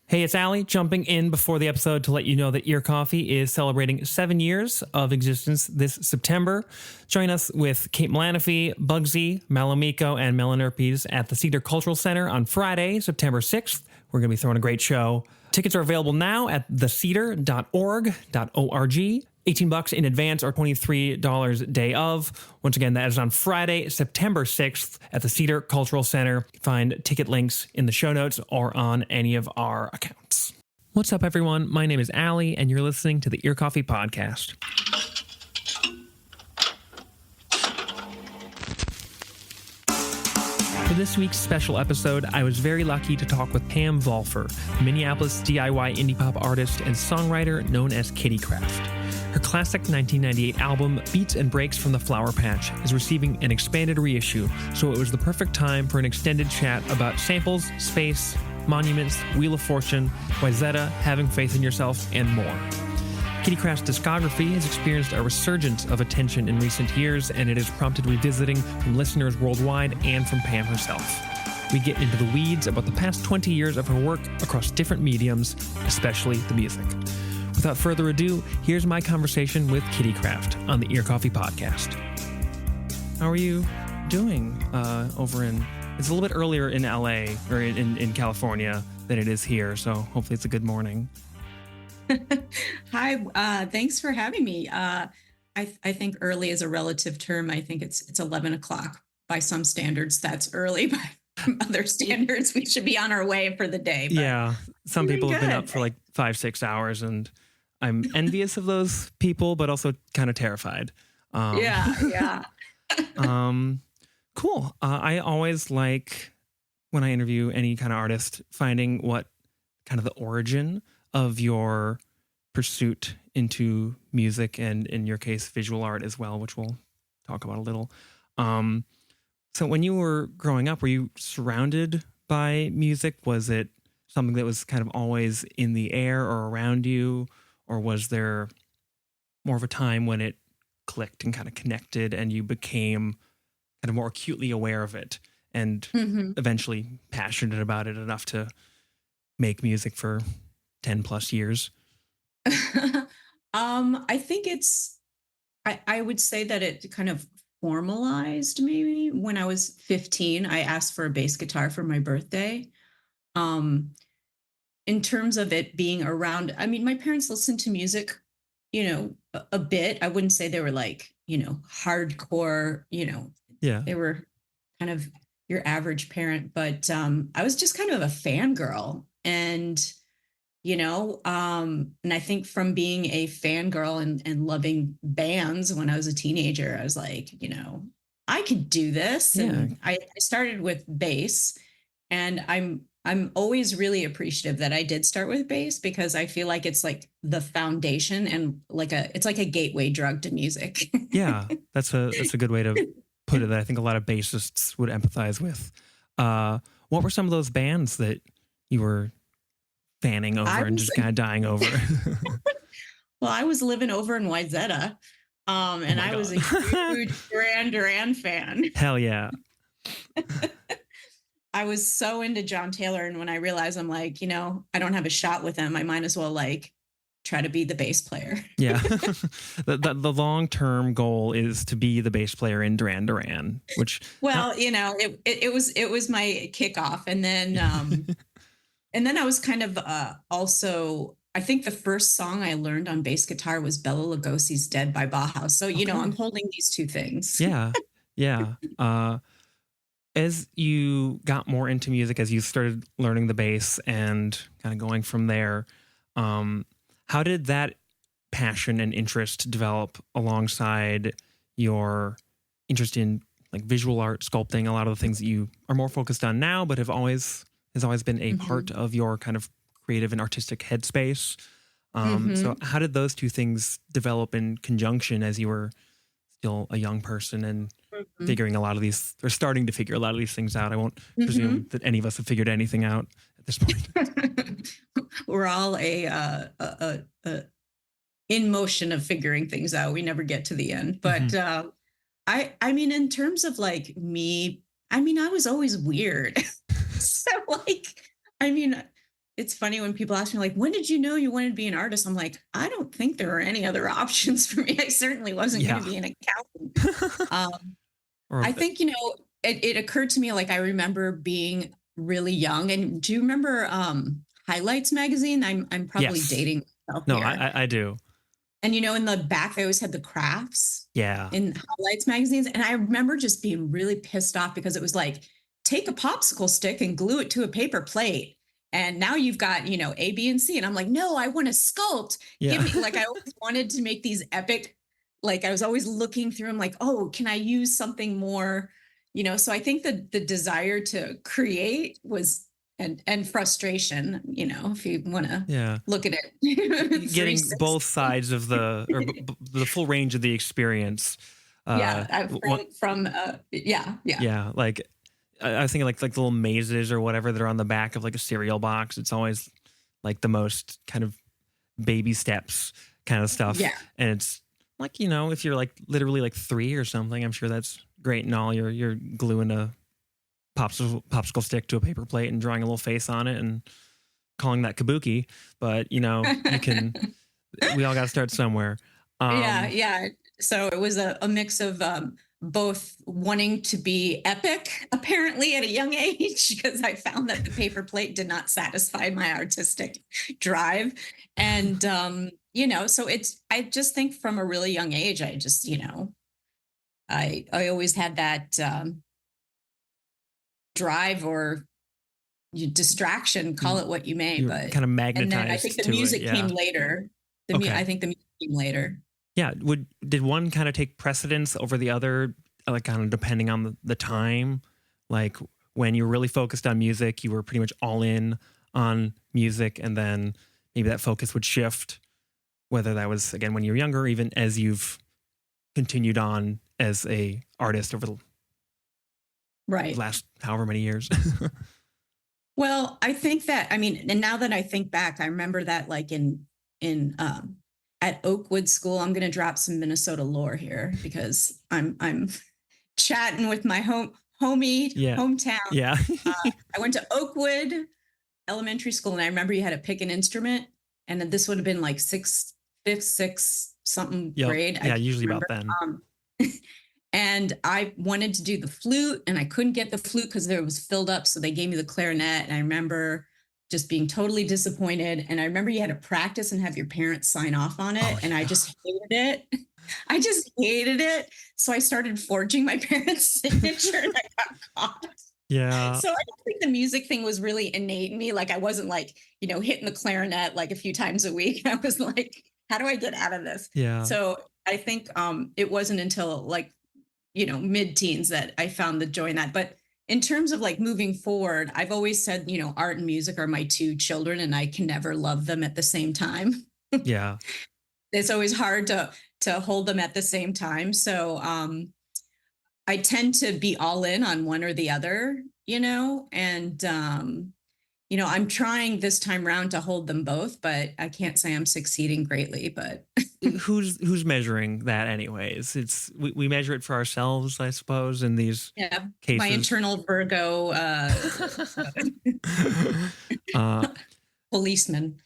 Hey, it's Aly jumping in before the episode to let you know that Ear Coffee is celebrating 7 years of existence this September. Join us with Kate Malanofi, Bugsy, Malamiko, and Melanerpes at the Cedar Cultural Center on Friday, September 6th. We're going to be throwing a great show. Tickets are available now at thecedar.org. 18 bucks in advance or $23 day of. Once again, that is on Friday, September 6th at the Cedar Cultural Center. Find ticket links in the show notes or on any of our accounts. What's up, everyone? My name is Aly, and you're listening to the Ear Coffee Podcast. For this week's special episode, I was very lucky to talk with Pam Volfer, a Minneapolis DIY indie pop artist and songwriter known as Kittycraft. Her classic 1998 album, Beats and Breaks from the Flower Patch, is receiving an expanded reissue, so it was the perfect time for an extended chat about samples, space, monuments, Wheel of Fortune, Wayzata, Having Faith in Yourself, and more. Kittycraft's discography has experienced a resurgence of attention in recent years, and it has prompted revisiting from listeners worldwide and from Pam herself. We get into the weeds about the past 20 years of her work across different mediums, especially the music. Without further ado, here's my conversation with Kittycraft on the Ear Coffee Podcast. How are you doing over in... It's a little bit earlier in LA, or in California, than it is here, so hopefully it's a good morning. Hi, thanks for having me. I think early is a relative term. I think it's 11 o'clock by some standards. That's early. By other standards, we should be on our way for the day. Yeah, some people have been up for like 5-6 hours, and I'm envious of those people, but also kind of terrified. Yeah. Cool. I always like, when I interview any kind of artist, finding what kind of the origin of your pursuit into music, and in your case, visual art as well, which we'll talk about a little. So when you were growing up, were you surrounded by music? Was it something that was kind of always in the air or around you? Or was there more of a time when it clicked and kind of connected and you became kind of more acutely aware of it and eventually passionate about it enough to make music for 10 plus years? I think I would say that it kind of formalized maybe when I was 15. I asked for a bass guitar for my birthday. In terms of it being around, I mean, my parents listened to music, a bit. I wouldn't say they were like, hardcore, Yeah. They were kind of your average parent, but I was just kind of a fangirl. And, and I think from being a fangirl and loving bands when I was a teenager, I was like, I could do this. Yeah. And I started with bass, and I'm always really appreciative that I did start with bass, because I feel like it's like the foundation and it's like a gateway drug to music. Yeah, that's a good way to put it, that I think a lot of bassists would empathize with. What were some of those bands that you were fanning over and just kind of dying over? Well, I was living over in Wayzata, and I was a huge Duran Duran fan. Hell yeah. I was so into John Taylor, and when I realized I'm like, I don't have a shot with him, I might as well try to be the bass player. Yeah. The long-term goal is to be the bass player in Duran Duran, which... Well, it was my kickoff. And then, and then I was kind of also, I think the first song I learned on bass guitar was Bela Lugosi's Dead by Bauhaus. So, I'm holding these two things. Yeah. Yeah. As you got more into music, as you started learning the bass and kind of going from there, how did that passion and interest develop alongside your interest in like visual art, sculpting, a lot of the things that you are more focused on now, but has always been a part of your kind of creative and artistic headspace? So how did those two things develop in conjunction as you were still a young person and figuring a lot of these, or starting to figure a lot of these things out? I won't presume that any of us have figured anything out at this point. We're all in motion of figuring things out. We never get to the end. But I mean, in terms of like me, I mean, I was always weird. So like, I mean, it's funny when people ask me like, when did you know you wanted to be an artist? I'm like, I don't think there were any other options for me. I certainly wasn't going Yeah. to be an accountant. Um, Or I think, it occurred to me, like, I remember being really young. And do you remember Highlights magazine? I'm probably yes. dating myself No, here. I do. And in the back, they always had the crafts Yeah. in Highlights magazines. And I remember just being really pissed off because it was like, take a popsicle stick and glue it to a paper plate. And now you've got, A, B, and C. And I'm like, no, I want to sculpt. Yeah. Give me, like, I always wanted to make these epic, like, I was always looking through them, like, oh, can I use something more? So I think the desire to create was, and frustration, if you want to Yeah. look at it. Getting 360. both sides of the full range of the experience. Yeah, yeah. Yeah, like I was thinking like the little mazes or whatever that are on the back of like a cereal box. It's always like the most kind of baby steps kind of stuff. Yeah. And it's like, if you're like literally like 3 or something, I'm sure that's great and all. You're gluing a popsicle stick to a paper plate and drawing a little face on it and calling that kabuki. But you can. We all got to start somewhere. Yeah. So it was a mix of both wanting to be epic, apparently at a young age, because I found that the paper plate did not satisfy my artistic drive. And, so I just think from a really young age, I just, I always had that drive or distraction, call it what you may, You're but kind of and then I magnetized think the to music it. Yeah. came later. Okay. I think the music came later. Yeah. Did one kind of take precedence over the other, like kind of depending on the time? Like when you were really focused on music, you were pretty much all in on music, and then maybe that focus would shift, whether that was again when you were younger, or even as you've continued on as a artist over the last however many years. Well, I think that, and now that I think back, I remember that like in at Oakwood School. I'm going to drop some Minnesota lore here because I'm chatting with my hometown. Yeah. I went to Oakwood Elementary School, and I remember you had to pick an instrument, and then this would have been like fifth, sixth, something grade. Yeah, usually about then. And I wanted to do the flute, and I couldn't get the flute because it was filled up. So they gave me the clarinet. And I remember just being totally disappointed. And I remember you had to practice and have your parents sign off on it. I just hated it. I just hated it. So I started forging my parents' signature and I got caught. Yeah. So I don't think the music thing was really innate in me. Like I wasn't like, hitting the clarinet like a few times a week. I was like, how do I get out of this? Yeah. So I think it wasn't until like, mid-teens that I found the joy in that. But in terms of like moving forward, I've always said, art and music are my two children and I can never love them at the same time. Yeah. It's always hard to hold them at the same time. So I tend to be all in on one or the other, and I'm trying this time around to hold them both, but I can't say I'm succeeding greatly. But who's measuring that anyways? It's we measure it for ourselves, I suppose, in these cases. My internal Virgo policeman.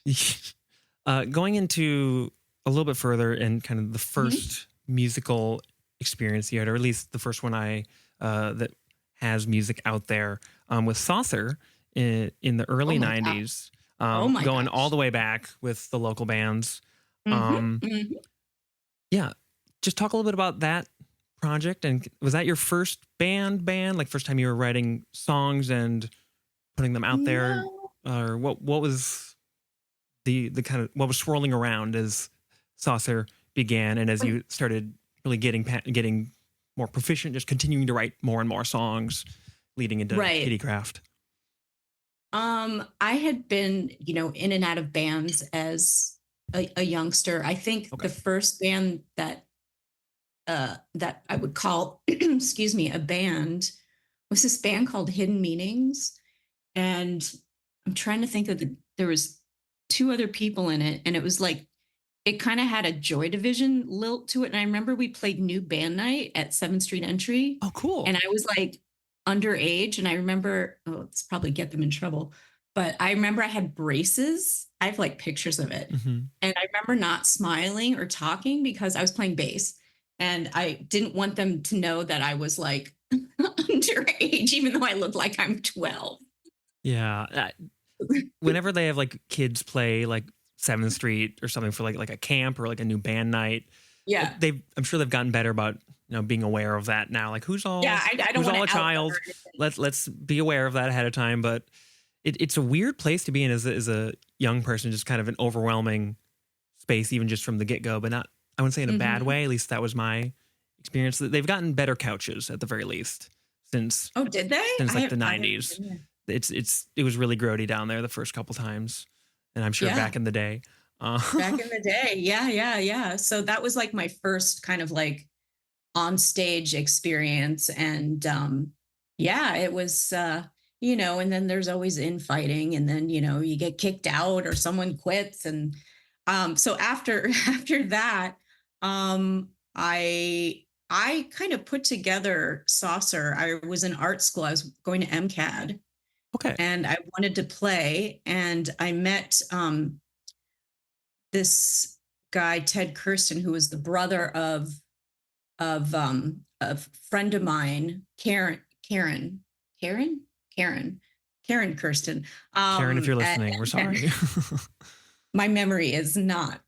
Going into a little bit further and kind of the first musical experience you had, or at least the first one that has music out there, with Saucer in the early 90s, going all the way back with the local bands. Yeah, just talk a little bit about that project. And was that your first band, like first time you were writing songs and putting them out there? Or what was the kind of, what was swirling around as Saucer began and as you started really getting more proficient, just continuing to write more and more songs leading into Kittycraft? I had been, in and out of bands as a youngster. I think the first band that I would call, excuse me, a band was this band called Hidden Meanings. And I'm trying to think of there was 2 other people in it. And it was like, it kind of had a Joy Division lilt to it. And I remember we played new band night at 7th Street Entry. Oh, cool. And I was like underage. And I remember, let's probably get them in trouble. But I remember I had braces. I have like pictures of it. Mm-hmm. And I remember not smiling or talking because I was playing bass. And I didn't want them to know that I was like underage, even though I looked like I'm 12. Yeah. Whenever they have like kids play like 7th Street or something for like a camp or like a new band night, Yeah. I'm sure they've gotten better about being aware of that now. Like who's all Yeah. I don't who's want all a to out them child? or anything. Let's be aware of that ahead of time. But it's a weird place to be in as a young person, just kind of an overwhelming space, even just from the get go. But not, I wouldn't say in a bad way. At least that was my experience. They've gotten better couches at the very least since Oh, did they? like the 90s. It was really grody down there the first couple times, and I'm sure back in the day. Back in the day. Yeah. So that was like my first kind of like on stage experience. And yeah, it was and then there's always infighting, and then you get kicked out or someone quits. And so after after that, I kind of put together Saucer. I was in art school. I was going to MCAD, Okay. and I wanted to play, and I met this guy, Ted Kirsten, who was the brother of a friend of mine, Karen Kirsten. Karen, if you're listening, we're sorry. My memory is not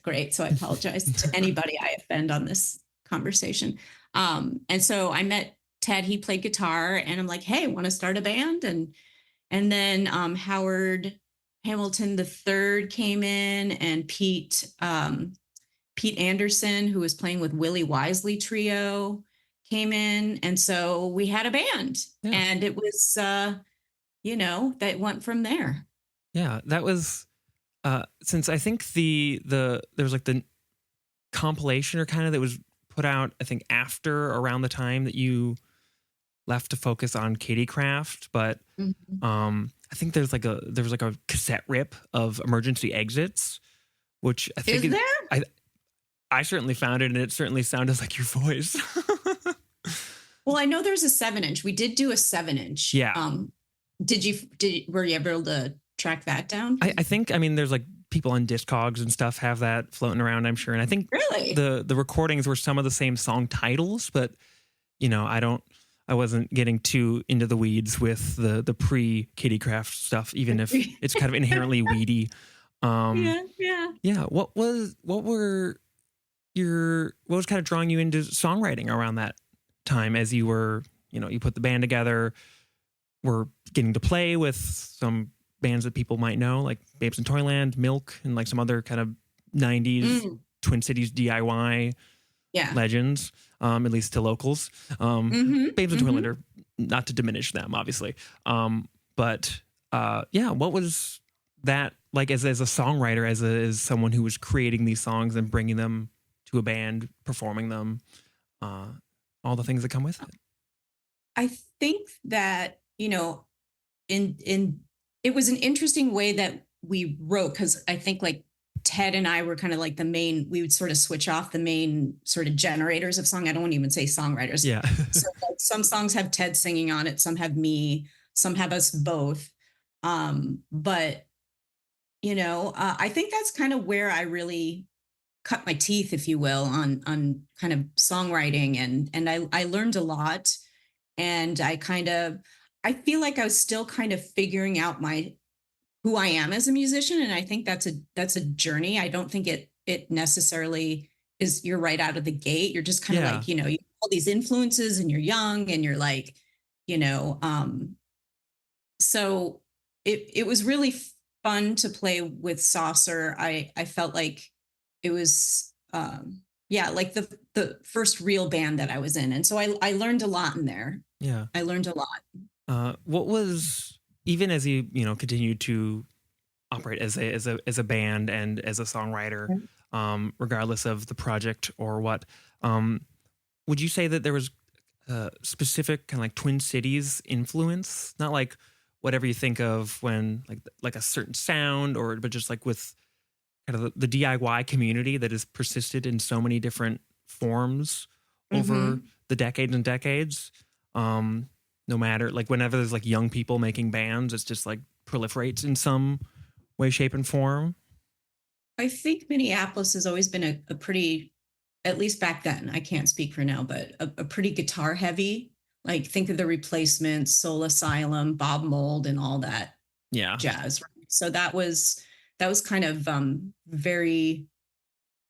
great, so I apologize to anybody I offend on this conversation. And so I met Ted. He played guitar, and I'm like, "Hey, want to start a band?" And then Howard Hamilton III came in, and Pete Anderson, who was playing with Willie Wisely Trio, came in. And so we had a band, and it was, that went from there. Yeah, that was, since I think there was like the compilation or kind of that was put out, I think after around the time that you left to focus on Katecraft, but I think there was like a cassette rip of Emergency Exits, which I think is there? I certainly found it, and it certainly sounded like your voice. Well, I know there's a 7-inch. We did do a 7-inch. Yeah. Were you able to track that down? I think, there's like people on Discogs and stuff have that floating around, I'm sure. And I think really the recordings were some of the same song titles, but I wasn't getting too into the weeds with the pre Katecraft stuff, even if it's kind of inherently weedy. Yeah. What was kind of drawing you into songwriting around that time, as you were, you put the band together, were getting to play with some bands that people might know, like Babes in Toyland, Milk, and like some other kind of 90s Twin Cities DIY legends, at least to locals. Babes in Toyland are, not to diminish them, obviously. What was that like as a songwriter, as someone who was creating these songs and bringing them to a band, performing them, all the things that come with it? I think that, it was an interesting way that we wrote, because I think like Ted and I were kind of like we would sort of switch off the main sort of generators of song. I don't want to even say songwriters. Yeah. So like, some songs have Ted singing on it, some have me, some have us both. But I think that's kind of where I really cut my teeth, if you will, on kind of songwriting, and I learned a lot, and I feel like I was still kind of figuring out who I am as a musician, and I think that's a journey. I don't think it necessarily is you're right out of the gate. You're just kind of like, you have all these influences, and you're young, and you're like, so it was really fun to play with Saucer. I felt like it was like the first real band that I was in, and so I learned a lot in there. Yeah, I learned a lot. What was, even as you continued to operate as a band and as a songwriter, regardless of the project or what, would you say that there was a specific kind of like Twin Cities influence? Not like whatever you think of when like a certain sound, but just like with kind of the DIY community that has persisted in so many different forms over the decades and decades. No matter, like, whenever there's like young people making bands, it's just like proliferates in some way, shape, and form? I think Minneapolis has always been a pretty, at least back then, I can't speak for now, but a pretty guitar heavy. Like think of the Replacements, Soul Asylum, Bob Mould, and all that Yeah. jazz. Right? So that was kind of very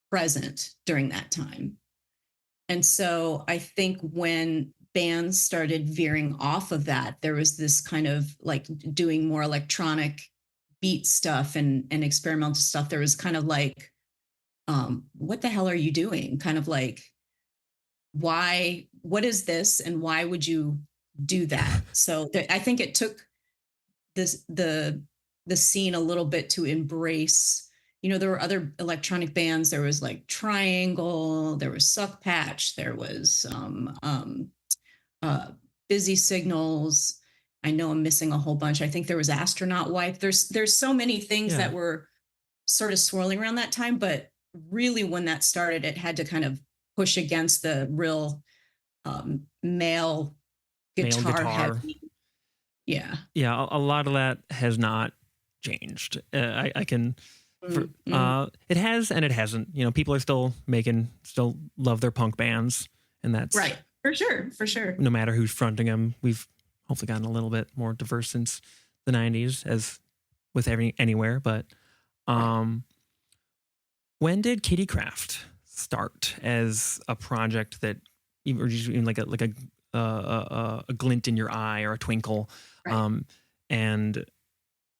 present during that time. And so I think when bands started veering off of that, there was this kind of like doing more electronic beat stuff and experimental stuff. There was kind of like, what the hell are you doing? Kind of like, why, what is this? And why would you do that? So I think it took this, the scene a little bit to embrace, you know, there were other electronic bands. There was like Triangle, there was Suck Patch, there was uh, Busy Signals. I know I'm missing a whole bunch. I think there was Astronaut Wife. There's so many things that were sort of swirling around that time, but really when that started, it had to kind of push against the real male guitar heavy. Yeah. Yeah, a lot of that has not changed. I can, it has and it hasn't. You know, people are still love their punk bands, and that's right. For sure. No matter who's fronting them, we've hopefully gotten a little bit more diverse since the 90s, as with anywhere. But when did Kitty Craft start as a project that, or just even like a glint in your eye or a twinkle, and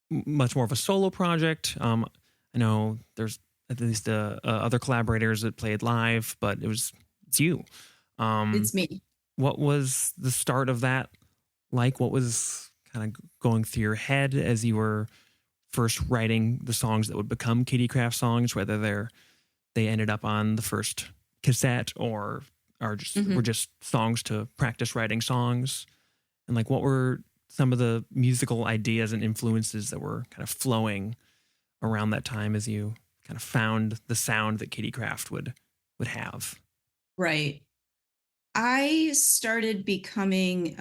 much more of a solo project? I know there's at least other collaborators that played live, but it's you. It's me. What was the start of that like? What was kind of going through your head as you were first writing the songs that would become Kitty Craft songs, whether they ended up on the first cassette or were just songs to practice writing songs? And like, what were some of the musical ideas and influences that were kind of flowing around that time as you kind of found the sound that Kitty Craft would have? Right. I started becoming,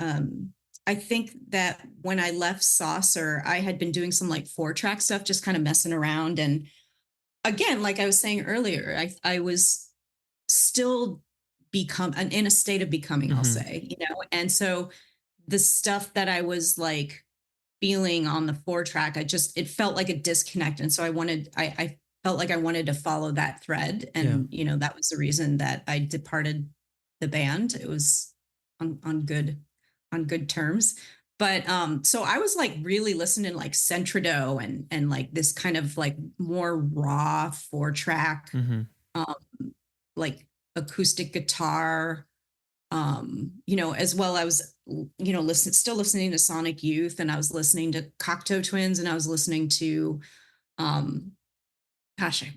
I think that when I left Saucer, I had been doing some like 4-track stuff, just kind of messing around. And again, like I was saying earlier, I was still in a state of becoming, I'll say, you know? And so the stuff that I was like feeling on the 4-track, it felt like a disconnect. And so I felt like I wanted to follow that thread. And, you know, that was the reason that I departed the band. It was on good terms. But so I was like really listening like Centrido and like this kind of like more raw 4-track, like acoustic guitar, you know, as well. I was, you know, still listening to Sonic Youth, and I was listening to Cocteau Twins, and I was listening to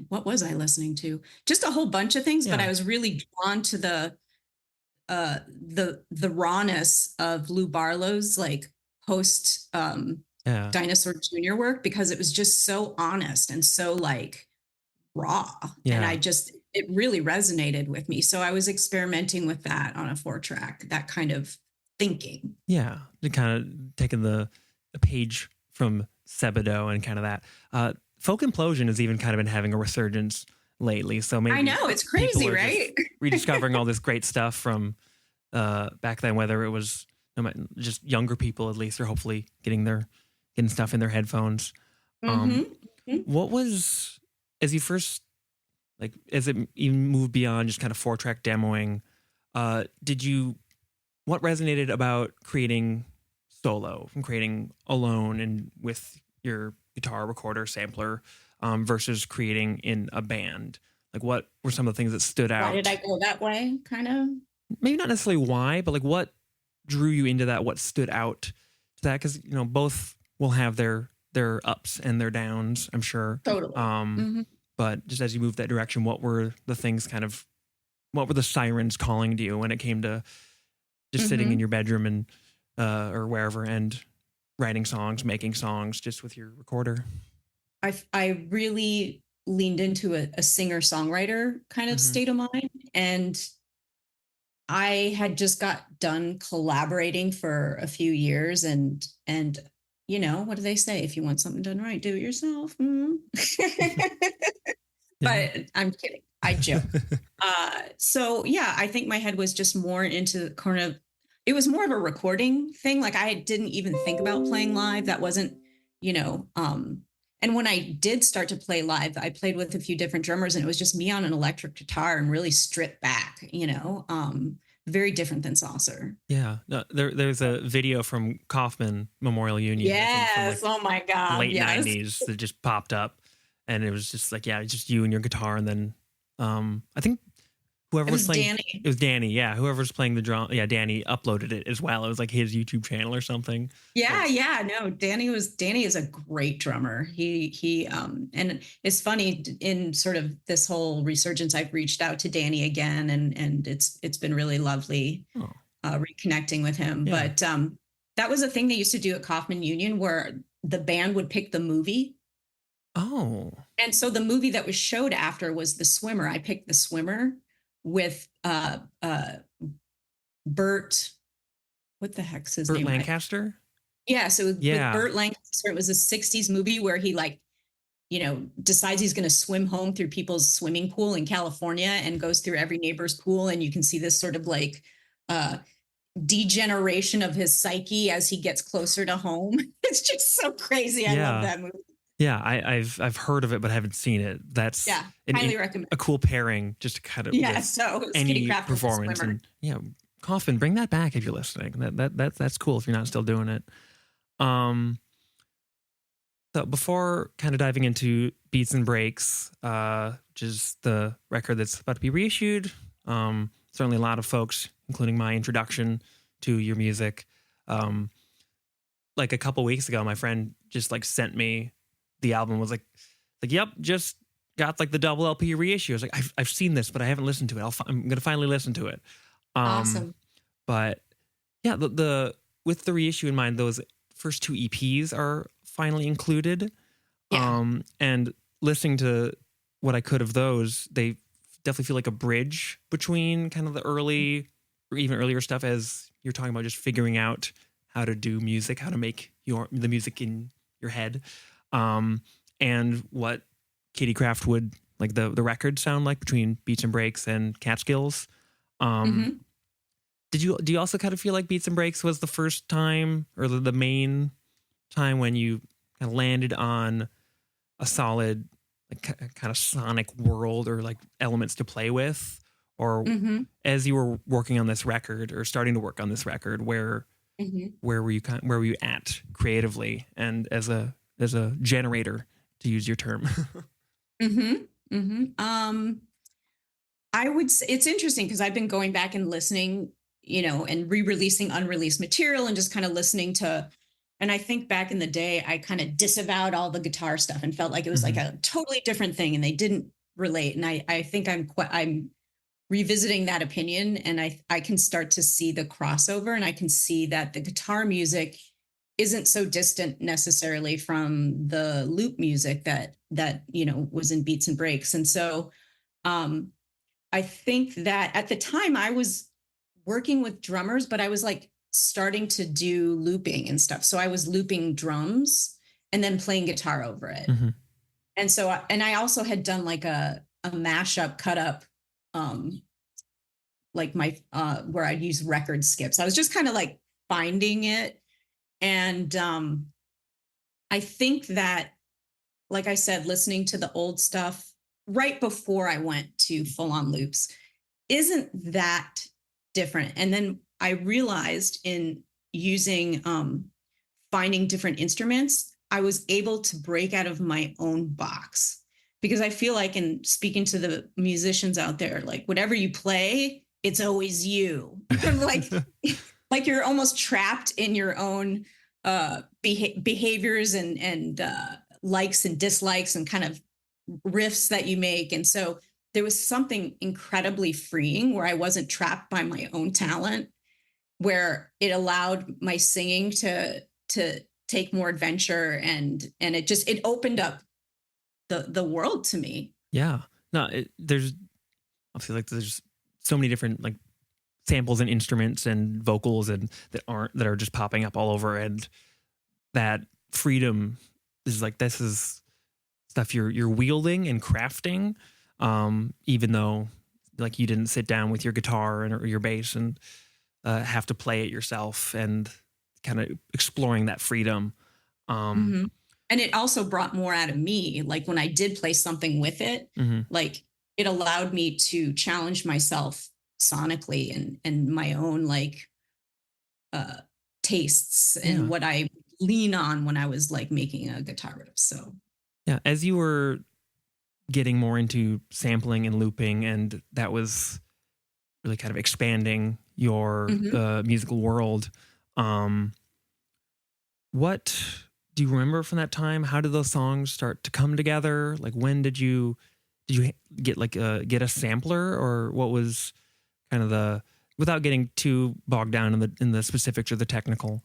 what was I listening to? Just a whole bunch of things, but I was really drawn to the rawness of Lou Barlow's like post Dinosaur Jr. work, because it was just so honest and so like raw. And it really resonated with me. So I was experimenting with that on a 4-track, that kind of thinking. Yeah. Kind of taking a page from Sebadoh and kind of that. Folk Implosion has even kind of been having a resurgence lately. So maybe I know, it's crazy, right? Rediscovering all this great stuff from back then, whether it was just younger people at least, or hopefully getting stuff in their headphones. What was, as you first, like, as it even moved beyond just kind of 4-track demoing, what resonated about creating solo, from creating alone and with your guitar recorder sampler, versus creating in a band? Like, what were some of the things that stood out? Why did I go that way? Kind of. Maybe not necessarily why, but like what drew you into that? What stood out to that? Because, you know, both will have their ups and their downs, I'm sure. Totally. But just as you moved that direction, what were the things what were the sirens calling to you when it came to just sitting in your bedroom and or wherever and writing songs, making songs just with your recorder? I really leaned into a singer-songwriter kind of state of mind. And I had just got done collaborating for a few years, and you know, what do they say? If you want something done right, do it yourself. Mm. Yeah. But I'm kidding. I joke. So yeah, I think my head was just more into kind of, it was more of a recording thing. Like I didn't even think about playing live. That wasn't, you know, and when I did start to play live, I played with a few different drummers and it was just me on an electric guitar and really stripped back, you know, very different than Saucer. Yeah. No, there's a video from Kaufman Memorial Union, I think from like Yes. Oh my God. late Yes. 90s that just popped up, and it was just like, yeah, it's just you and your guitar, and then I think whoever It was was playing, Danny. it was Danny. Yeah, whoever's playing the drum. Yeah, Danny uploaded it as well. It was like his YouTube channel or something. Yeah, That's yeah, no, Danny is a great drummer. And it's funny in sort of this whole resurgence, I've reached out to Danny again and it's been really lovely oh reconnecting with him. yeah. But that was a thing they used to do at Kaufman Union where the band would pick the movie. Oh, And so the movie that was showed after was The Swimmer. I picked The Swimmer with Burt, what the heck's his Burt name? Lancaster. Yeah, so with Yeah, Burt Lancaster, it was a 60s movie where he like, you know, decides he's going to swim home through people's swimming pool in California and goes through every neighbor's pool. And you can see this sort of like uh, degeneration of his psyche as he gets closer to home. It's just so crazy. I love yeah. that movie. Yeah, I've heard of it but haven't seen it. That's Yeah, highly recommend. a cool pairing, just to kind of Yeah, with so Kitty any Craft was the performance. swimmer. And yeah, Kaufman, bring that back if you're listening. That's cool if you're not still doing it. So before kind of diving into Beats and Breaks, which is the record that's about to be reissued, certainly a lot of folks, including my introduction to your music, like a couple weeks ago, my friend just like sent me the album. Was like, yep, just got like the double LP reissue. I was like, I've seen this, but I haven't listened to it. I'm gonna finally listen to it. Awesome. But yeah, the with the reissue in mind, those first two EPs are finally included. Yeah. And listening to what I could of those, they definitely feel like a bridge between kind of the early or even earlier stuff, as you're talking about just figuring out how to do music, how to make the music in your head, and what Kitty Craft would like the record sound like between Beats and Breaks and Catskills. Mm-hmm. Do you also kind of feel like Beats and Breaks was the first time or the main time when you kind of landed on a solid like kind of sonic world or like elements to play with? Or Mm-hmm. as you were working on this record or starting to work on this record, where Mm-hmm. where were you at creatively and as a generator, to use your term? Mm-hmm. Mm-hmm. I would say it's interesting because I've been going back and listening, you know, and re-releasing unreleased material and just kind of listening to, and I think back in the day, I kind of disavowed all the guitar stuff and felt like it was like a totally different thing and they didn't relate. And I think I'm revisiting that opinion and I can start to see the crossover and I can see that the guitar music isn't so distant necessarily from the loop music that, you know, was in Beats and Breaks. And so, um, I think that at the time I was working with drummers, but I was like starting to do looping and stuff. So I was looping drums and then playing guitar over it. Mm-hmm. And so, and I also had done like a mashup cut up, like my, where I'd use record skips. I was just kind of like finding it. And I think that, like I said, listening to the old stuff right before I went to full on loops isn't that different. And then I realized in using finding different instruments, I was able to break out of my own box because I feel like in speaking to the musicians out there, like whatever you play, it's always you. like you're almost trapped in your own behaviors and likes and dislikes and kind of riffs that you make. And so there was something incredibly freeing where I wasn't trapped by my own talent, where it allowed my singing to take more adventure and it opened up the world to me. Yeah. No, there's I feel like there's so many different like samples and instruments and vocals and that are just popping up all over, and that freedom is like, this is stuff you're wielding and crafting, even though like you didn't sit down with your guitar or your bass and have to play it yourself, and kind of exploring that freedom. And it also brought more out of me. Like when I did play something with it, like it allowed me to challenge myself sonically and my own like tastes and what I lean on when I was like making a guitar riff. So yeah, as you were getting more into sampling and looping, and that was really kind of expanding your musical world. What do you remember from that time? How did those songs start to come together? Like, when did you get like get a sampler, or what was kind of the, without getting too bogged down in the specifics or the technical?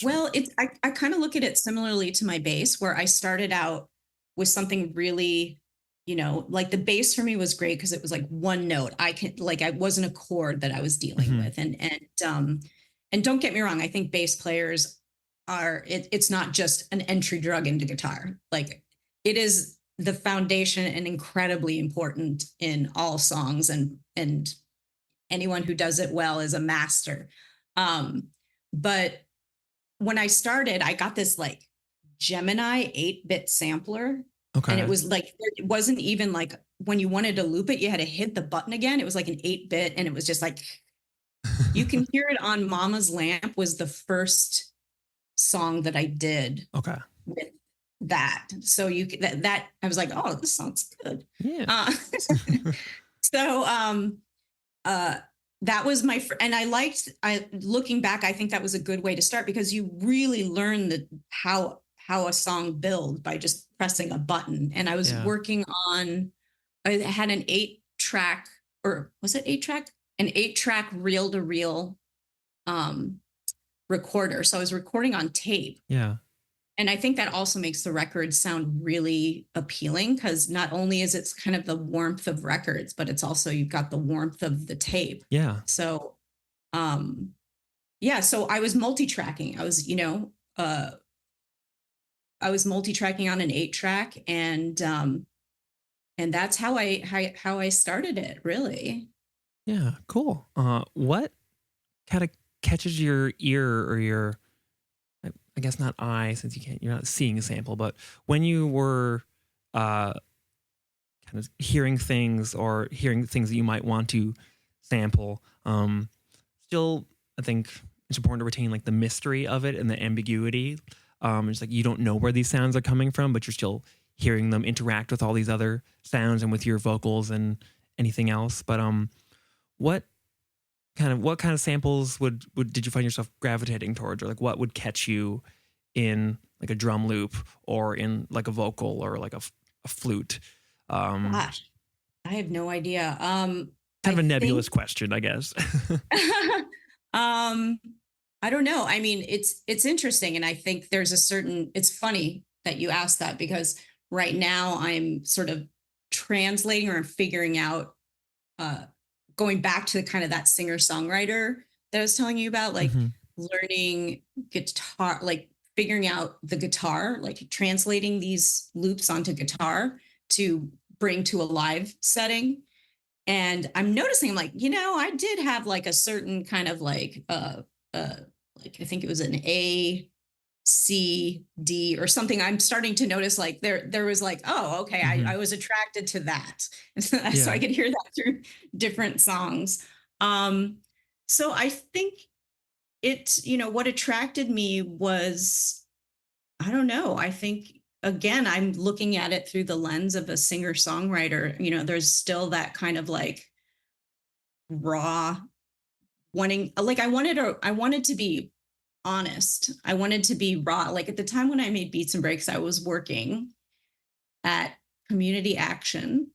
Well, I kind of look at it similarly to my bass, where I started out with something really, like the bass for me was great because it was like one note. I wasn't a chord that I was dealing with. And don't get me wrong, I think bass players it's not just an entry drug into guitar. Like it is the foundation and incredibly important in all songs, and anyone who does it well is a master. But when I started, I got this like Gemini 8-bit sampler. Okay. And it was like, it wasn't even like when you wanted to loop it, you had to hit the button again. It was like an 8-bit, and it was just like, you can hear it on Mama's Lamp was the first song that I did with that. So that I was like, oh, this sounds good. Yeah. That was and looking back, I think that was a good way to start, because you really learn how a song builds by just pressing a button. And I was working on, I had an 8-track, or was it 8-track? An 8-track reel-to-reel recorder. So I was recording on tape. Yeah. And I think that also makes the record sound really appealing, because not only is it kind of the warmth of records, but it's also, you've got the warmth of the tape. Yeah. So, so I was multi-tracking. I was, I was multi-tracking on an 8-track, and that's how I started it, really. Yeah. Cool. What kind of catches your ear, or your, I guess not eye, since you're not seeing a sample, but when you were kind of hearing things that you might want to sample, still, I think it's important to retain like the mystery of it and the ambiguity. It's like, you don't know where these sounds are coming from, but you're still hearing them interact with all these other sounds and with your vocals and anything else. But what kind of samples did you find yourself gravitating towards, or like what would catch you in like a drum loop, or in like a vocal, or like a flute? Gosh, I have no idea. Kind of a nebulous question, I guess. I don't know. I mean, it's interesting. And I think it's funny that you asked that, because right now I'm sort of translating or figuring out, going back to kind of that singer-songwriter that I was telling you about, like learning guitar, like figuring out the guitar, like translating these loops onto guitar to bring to a live setting. And I'm noticing, I'm like, I did have like a certain kind of like I think it was an A, C, D or something. I'm starting to notice like there was like, oh, okay, I was attracted to that. And so I could hear that through different songs. So I think what attracted me was, I don't know, I think, again, I'm looking at it through the lens of a singer-songwriter. There's still that kind of like raw wanting, like I wanted to be honest. I wanted to be raw. Like at the time when I made Beats and Breaks, I was working at Community Action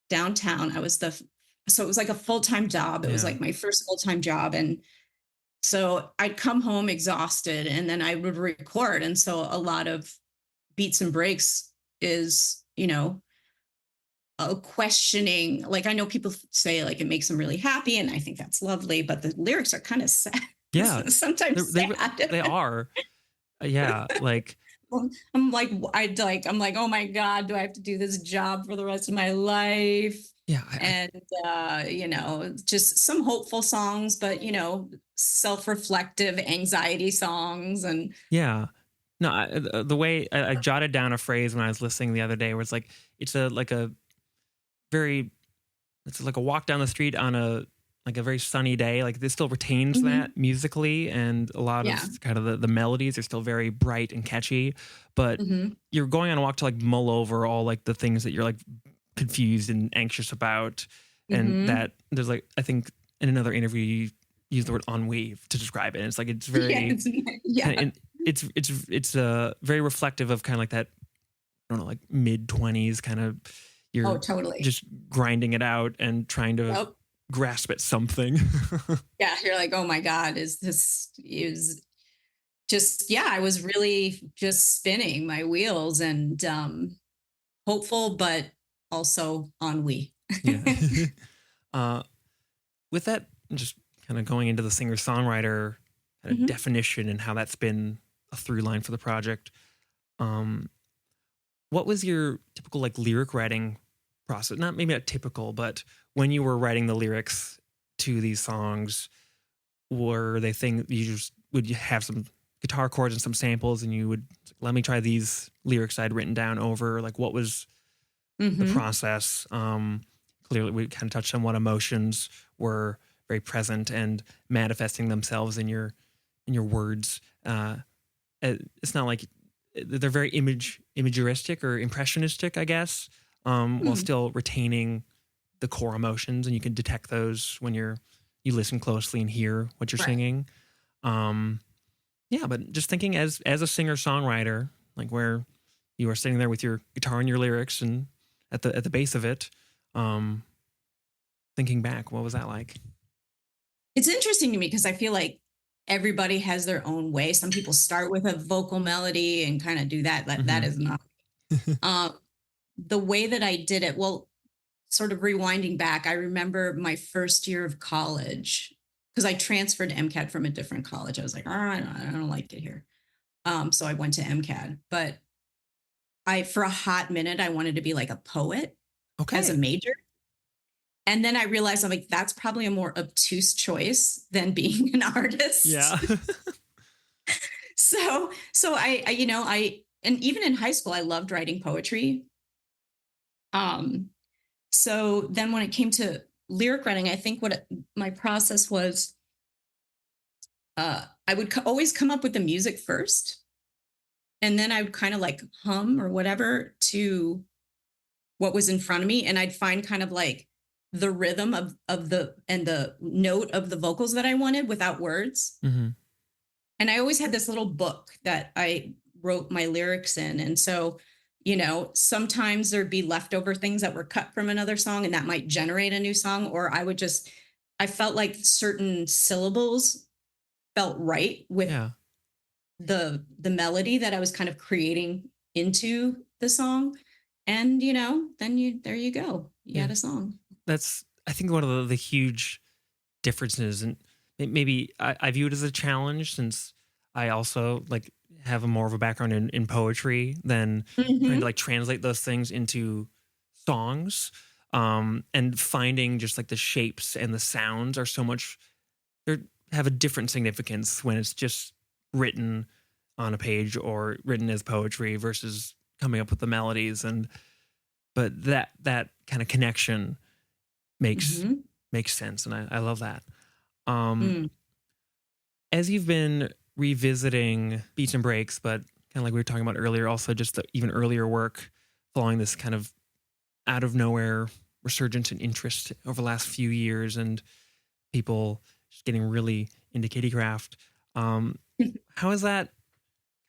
downtown. So it was like a full-time job. It was like my first full-time job. And so I'd come home exhausted, and then I would record. And so a lot of Beats and Breaks is, a questioning. Like I know people say like it makes them really happy, and I think that's lovely, but the lyrics are kind of sad. Yeah, Sometimes they are. Yeah, like I'm like, oh my God, do I have to do this job for the rest of my life? yeah, And just some hopeful songs, but self-reflective anxiety songs. And yeah. No, the way I jotted down a phrase when I was listening the other day, where it's like it's a like a very it's like a walk down the street on a very sunny day. Like this still retains Mhm. that musically, and a lot of Yeah. kind of the melodies are still very bright and catchy. But Hmm. you're going on a walk to like mull over all like the things that you're like confused and anxious about, and Hmm. that there's like I think in another interview you use the word ennui to describe it. And it's like it's Yeah, very yeah. kind of it's very reflective of kind of like that I don't know like mid 20s kind of Oh, you're totally. just grinding it out and trying to Yep. grasp at something. Yeah, you're like, oh my God, is just, yeah, I was really just spinning my wheels, and hopeful, but also ennui. Yeah. uh, with that, just kind of going into the singer songwriter kind of Hmm. definition and how that's been a through line for the project. Um, what was your typical like lyric writing process? Not maybe not typical, but when you were writing the lyrics to these songs, were they things you just would you have some guitar chords and some samples and you would let me try these lyrics I'd written down over like what was the Hmm. process. Clearly, we kind of touched on what emotions were very present and manifesting themselves in your words. It's not like they're very imageristic or impressionistic, I guess, while Hmm. still retaining the core emotions, and you can detect those when you listen closely and hear what you're Right. singing. Um, yeah, but just thinking as a singer songwriter, like where you are sitting there with your guitar and your lyrics, and at the base of it, um, thinking back, what was that like? It's interesting to me because I feel like everybody has their own way. Some people start with a vocal melody and kind of do that. That Hmm. is not um, the way that I did it. Well, sort of rewinding back, I remember my first year of college because I transferred to MCAD from a different college. I was like, all right, I don't like it here. So I went to MCAD, but for a hot minute, I wanted to be like a poet as a Okay. major. And then I realized I'm like, that's probably a more obtuse choice than being an Yeah. artist. So and even in high school, I loved writing poetry. Um, so then when it came to lyric writing, I think my process was, I would always come up with the music first, and then I would kind of like hum or whatever to what was in front of me, and I'd find kind of like the rhythm of the note of the vocals that I wanted without words. Hmm. And I always had this little book that I wrote my lyrics in. And so, sometimes there'd be leftover things that were cut from another song, and that might generate a new song. Or I felt like certain syllables felt right with Yeah. the melody that I was kind of creating into the song. And, then there you go. You Yeah. had a song. That's I think one of the huge differences, and maybe I view it as a challenge since I also like have a more of a background in poetry than trying to Hmm. like translate those things into songs. And finding just like the shapes and the sounds are so much they have a different significance when it's just written on a page or written as poetry versus coming up with the melodies. And but that kind of connection makes Hmm. makes sense, and I love that. Um, Mm. as you've been revisiting Beats and Breaks, but kind of like we were talking about earlier, also just the even earlier work following this kind of out of nowhere resurgence in interest over the last few years, and people just getting really into Kittycraft. Um, how has that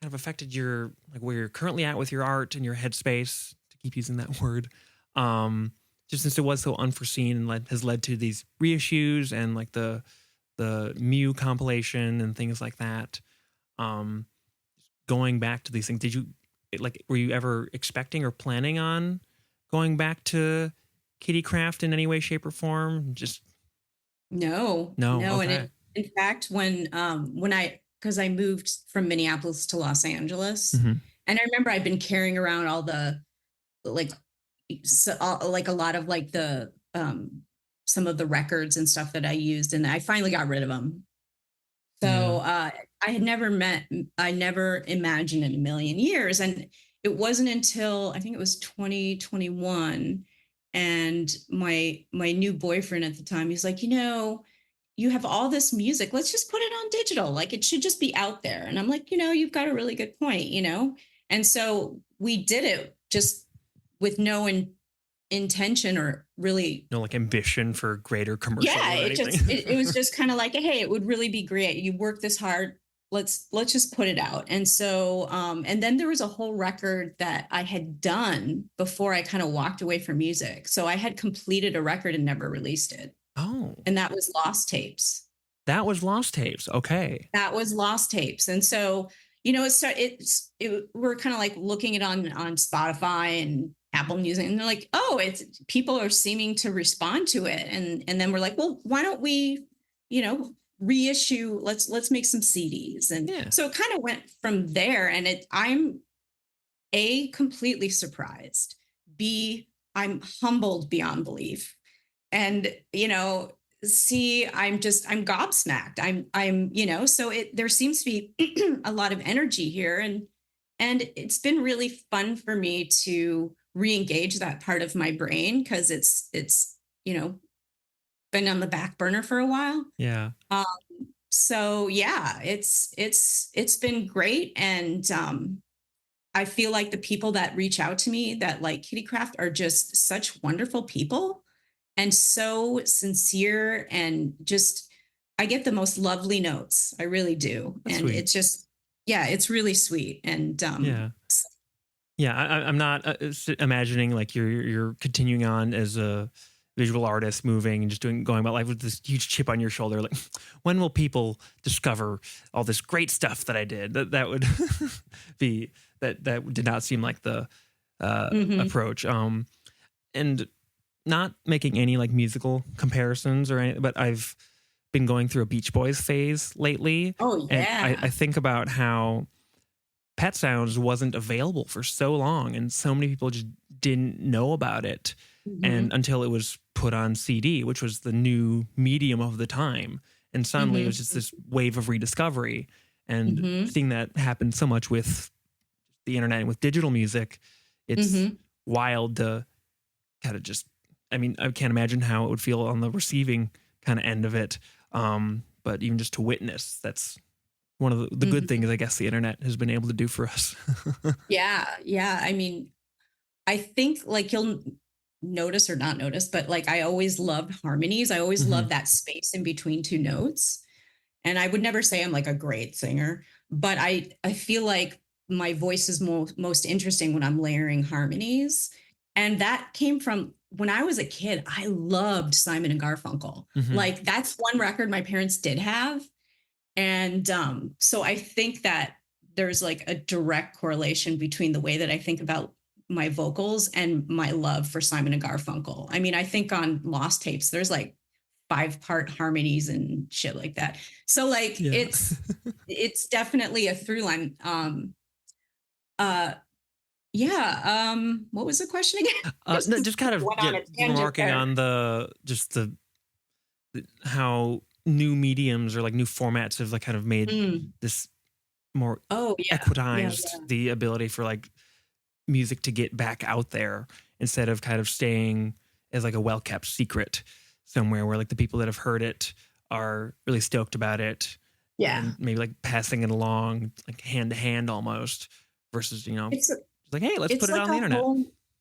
kind of affected your like where you're currently at with your art and your headspace? To keep using that word, um, just since it was so unforeseen and has led to these reissues and like the Mew compilation and things like that. Um, going back to these things, like were you ever expecting or planning on going back to Kittycraft in any way, shape, or form? Just No, no. no. And Okay. in fact, when I because I moved from Minneapolis to Los Angeles. Hmm. And I remember I've been carrying around all the like like a lot of like the some of the records and stuff that I used, and I finally got rid of them. So Yeah. I never imagined in a million years. And it wasn't until I think it was 2021, and my new boyfriend at the time, he's like, you have all this music. Let's just put it on digital. Like it should just be out there. And I'm like, you've got a really good point. And so we did it just with no intention or really. No like ambition for greater commercial Yeah, or it anything. just it was just kind of like, hey, it would really be great. You work this hard. Let's just put it out. And so and then there was a whole record that I had done before I kind of walked away from music. So I had completed a record and never released it. Oh, And that was Lost Tapes. that was Lost Tapes. Okay. That was Lost Tapes. And so, we're kind of like looking it on Spotify and Apple Music, and they're like, oh, it's people are seeming to respond to it. And then we're like, well, why don't we, reissue, let's make some CDs. And Yeah. so it kind of went from there. And I'm A, completely surprised. B, I'm humbled beyond belief. And, C, I'm gobsmacked. So there seems to be a lot of energy here. And it's been really fun for me to re-engage that part of my brain, because it's, been on the back burner for a while. Yeah. So yeah, it's been great. And I feel like the people that reach out to me that like Kittycraft are just such wonderful people and so sincere, and just I get the most lovely notes. I really do. That's and sweet. It's just, yeah, it's really sweet. And Yeah. Yeah, I'm not imagining like you're continuing on as a visual artist, moving and just going about life with this huge chip on your shoulder. Like, when will people discover all this great stuff that I did? That would be that did not seem like the approach. And not making any like musical comparisons or anything, but I've been going through a Beach Boys phase lately. Oh yeah. And I think about how Pet Sounds wasn't available for so long, and so many people just didn't know about it. Mm-hmm. And until it was put on CD, which was the new medium of the time. And suddenly it was just this wave of rediscovery. And seeing that happen so much with the internet and with digital music, it's wild to kind of just, I mean, I can't imagine how it would feel on the receiving kind of end of it. But even just to witness, that's one of the good things I guess the internet has been able to do for us. Yeah. I mean, I think like you'll notice or not notice, but like I always loved harmonies. I always loved that space in between two notes. And I would never say I'm like a great singer, but I feel like my voice is most interesting when I'm layering harmonies. And that came from when I was a kid. I loved Simon and Garfunkel. Like that's one record my parents did have. And so I think that there's like a direct correlation between the way that I think about my vocals and my love for Simon and Garfunkel. I mean, I think on Lost Tapes, there's like 5-part harmonies and shit like that. So like it's definitely a through line. What was the question again? No, just kind of remarking on the how new mediums or like new formats have like kind of made this more equitized the ability for like music to get back out there instead of kind of staying as like a well-kept secret somewhere where like the people that have heard it are really stoked about it. Yeah. And maybe like passing it along like hand to hand almost versus, it's like, hey, let's put it on the internet.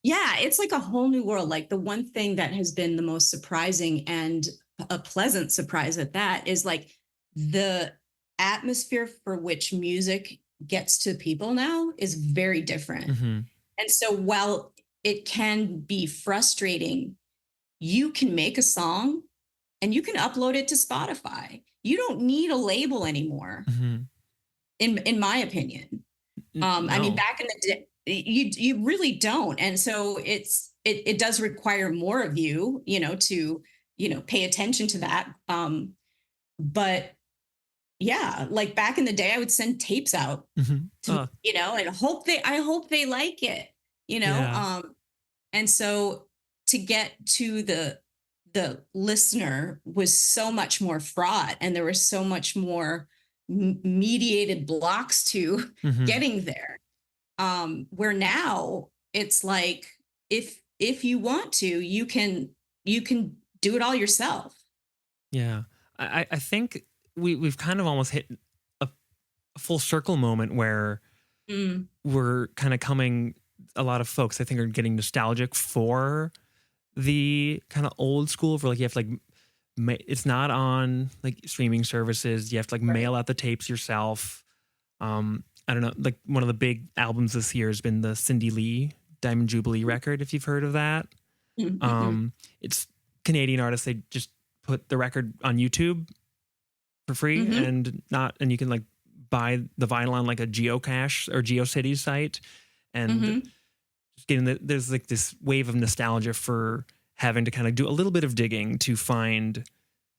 It's like a whole new world. Like the one thing that has been the most surprising and a pleasant surprise at that is like the atmosphere for which music gets to people now is very different. And so while it can be frustrating, you can make a song and you can upload it to Spotify. You don't need a label anymore, in my opinion. No. I mean, back in the day, you really don't. And so it does require more of you, to, pay attention to that. But yeah, like back in the day, I would send tapes out Mhm. to, and I hope they like it, you know? Yeah. And so to get to the listener was so much more fraught, and there was so much more mediated blocks to Mhm. getting there. Where now it's like, if you want to, you can do it all yourself. Yeah. I think we've kind of almost hit a full circle moment where Mm, we're kind of coming, a lot of folks I think are getting nostalgic for the kind of old school, for like you have to like it's not on like streaming services. You have to like right. mail out the tapes yourself. I don't know, like one of the big albums this year has been the Cindy Lee Diamond Jubilee record, if you've heard of that. Mm-hmm. It's Canadian artists. They just put the record on YouTube for free, Mm-hmm. and you can like buy the vinyl on like a geocache or GeoCities site, and Mm-hmm. just getting there's like this wave of nostalgia for having to kind of do a little bit of digging to find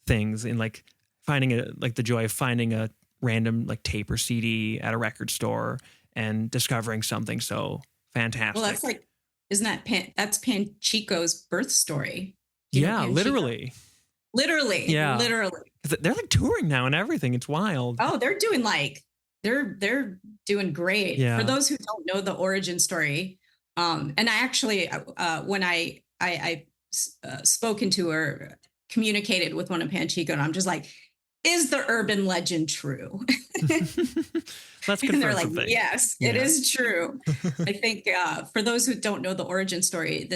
things, and like finding like the joy of finding a random like tape or CD at a record store and discovering something so Well, that's fantastic. like, isn't that that's Panchico's birth story? Do you know Yeah, Panchico? literally. Literally, Yeah. literally. 'Cause they're like touring now and everything. It's wild. Oh, they're doing great. For Yeah. those who don't know the origin story, and I actually, when I spoken to her, communicated with one of Panchico, and I'm just like, is the urban legend true? Let's And they're confirm like, something. yes, it Yeah. is true. I think for those who don't know the origin story,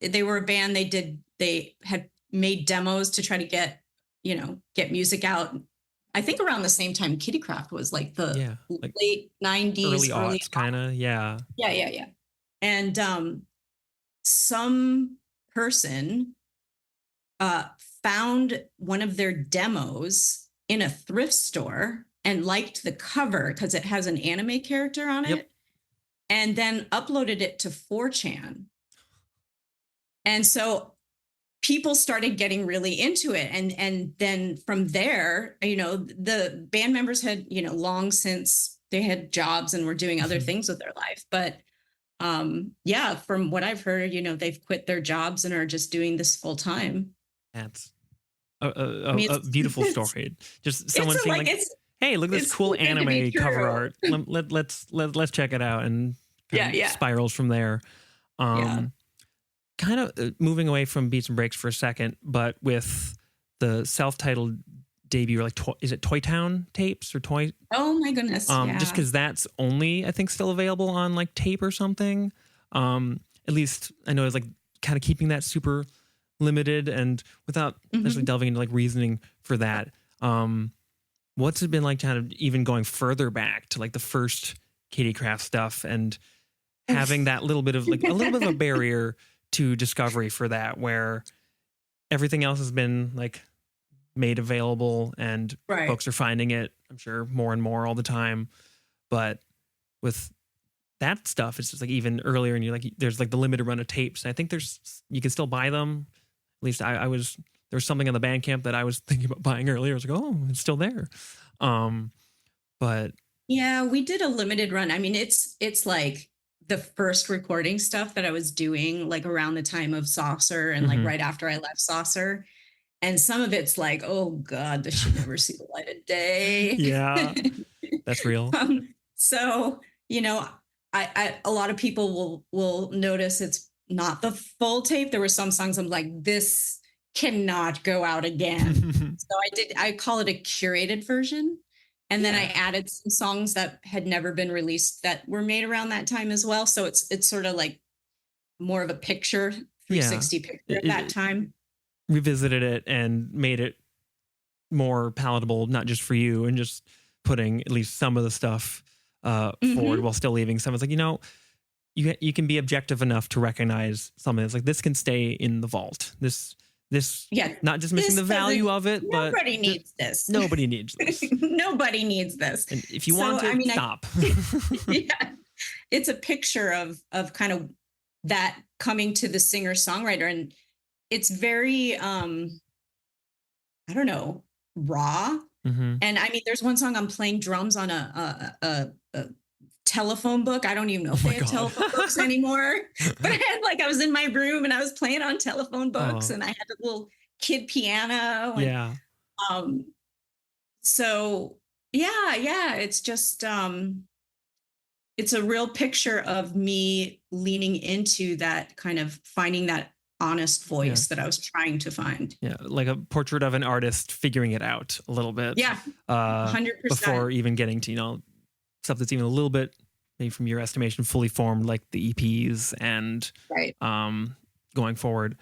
they were a band. They had made demos to try to get music out. I think around the same time Kitty Craft was like the Yeah. Like late early 90s, early. aughts kind of. Yeah. Yeah, yeah, yeah. And some person uh, found one of their demos in a thrift store and liked the cover because it has an anime character on Yep. it, and then uploaded it to 4chan. And so people started getting really into it, and then from there, the band members had, long since they had jobs and were doing other Mhm. things with their life. But yeah, from what I've heard, they've quit their jobs and are just doing this full time. That's I mean, a beautiful story. Just someone seeing like, hey, look at this it's cool too good to be anime cover true. art. Let's check it out, and Yeah, kind of yeah, spirals from there. yeah. Um, Kind of moving away from Beats and Breaks for a second, but with the self-titled debut, like is it Toy Town tapes or Toy? Oh my goodness, Just yeah. because that's only I think still available on like tape or something. At least I know it's like kind of keeping that super limited, and without necessarily Hmm. delving into like reasoning for that. What's it been like kind of even going further back to like the first Katie Craft stuff, and having that little bit of like a little bit of a barrier to discovery for that, where everything else has been like made available and Right. folks are finding it, I'm sure, more and more all the time. But with that stuff, it's just like even earlier, and you're like, there's like the limited run of tapes. And I think you can still buy them. At least I was, there was something on the Bandcamp that I was thinking about buying earlier. I was like, oh, it's still there. Um, but Yeah, we did a limited run. I mean, it's like the first recording stuff that I was doing like around the time of Saucer and like mhm. right after I left Saucer. And some of it's like, oh God, this should never see the light of day. Yeah, that's real. So, a lot of people will notice it's not the full tape. There were some songs I'm like, this cannot go out again. So I call it a curated version. And then I Yeah. added some songs that had never been released that were made around that time as well. So it's sort of like more of a picture, Yeah. 360 picture It, of that it time. revisited it and made it more palatable, not just for you, and just putting at least some of the stuff forward Hmm. while still leaving some. It's like, you can be objective enough to recognize something that's like, this can stay in the vault. This Yeah. not just missing This the value doesn't, of it, but nobody needs this. nobody needs this. Nobody needs this. And if you So, want I it, mean, stop. yeah, it's a picture of kind of that coming to the singer songwriter. And it's very, I don't know, raw. Mm-hmm. And I mean, there's one song I'm playing drums on a telephone book. I don't even know if they have telephone books anymore. But I was in my room and I was playing on telephone books, and I had a little kid piano. And, Yeah. So yeah, it's just it's a real picture of me leaning into that, kind of finding that honest voice that I was trying to find. Yeah, like a portrait of an artist figuring it out a little bit. Yeah, 100%. Before even getting to, stuff that's even a little bit, maybe from your estimation, fully formed, like the EPs and going forward.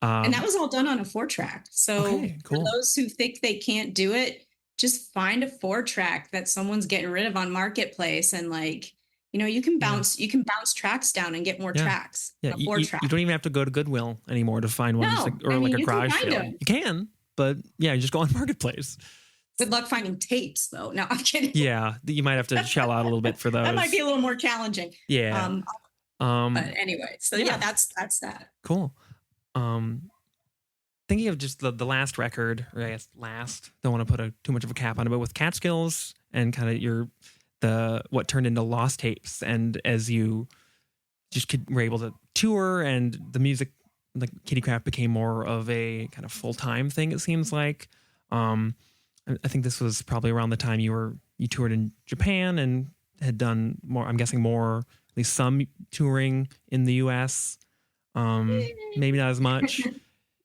And that was all done on a 4-track. So cool. For those who think they can't do it, just find a 4-track that someone's getting rid of on Marketplace, and you can bounce tracks down and get more tracks. Yeah, you don't even have to go to Goodwill anymore to find one, a garage sale. You can, but you just go on Marketplace. Good luck finding tapes, though. No, I'm kidding. Yeah, you might have to shell out a little bit for those. That might be a little more challenging. Yeah. But anyway, so that's that. Cool. Thinking of just the last record, or I guess don't want to put too much of a cap on it, but with Catskills and kind of what turned into Lost Tapes, and as you just were able to tour, and the music, like Kittycraft, became more of a kind of full-time thing, it seems like. I think this was probably around the time you toured in Japan and had done more, I'm guessing more, at least some touring in the US. Maybe not as much.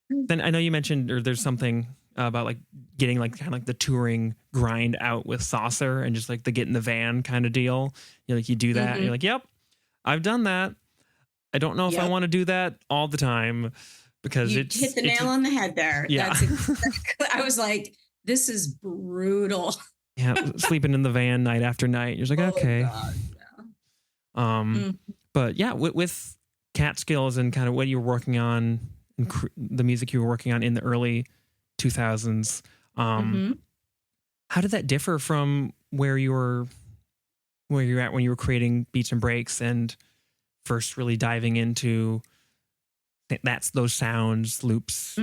Then I know you mentioned, or there's something about getting kind of the touring grind out with Saucer, and just the get in the van kind of deal. You do that, and you're like, yep, I've done that. I don't know if I want to do that all the time, because you hit the nail on the head there. Yeah. I was like, this is brutal. Yeah, sleeping in the van night after night. You're just like, okay. God, yeah. But yeah, with Catskills and kind of what you were working on, and the music you were working on in the early 2000s, how did that differ from where you're at when you were creating Beats and Breaks and first really diving into those sounds, loops,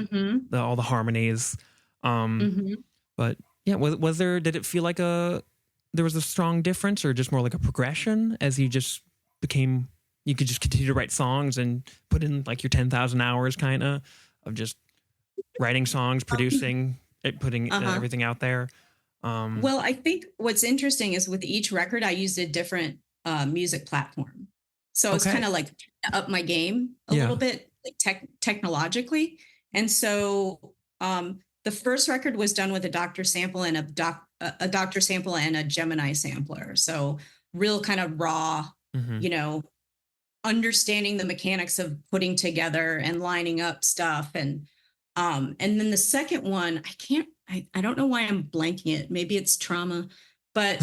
all the harmonies? But yeah, did it feel like there was a strong difference, or just more like a progression as you just you could just continue to write songs and put in your 10,000 hours kind of just writing songs, producing it, putting everything out there? Well, I think what's interesting is with each record, I used a different music platform. So it's kind of up my game a little bit, technologically. And so the first record was done with a Doctor sample and a Doctor sample and a Gemini sampler. So real kind of raw, understanding the mechanics of putting together and lining up stuff. And then the second one, I don't know why I'm blanking it. Maybe it's trauma, but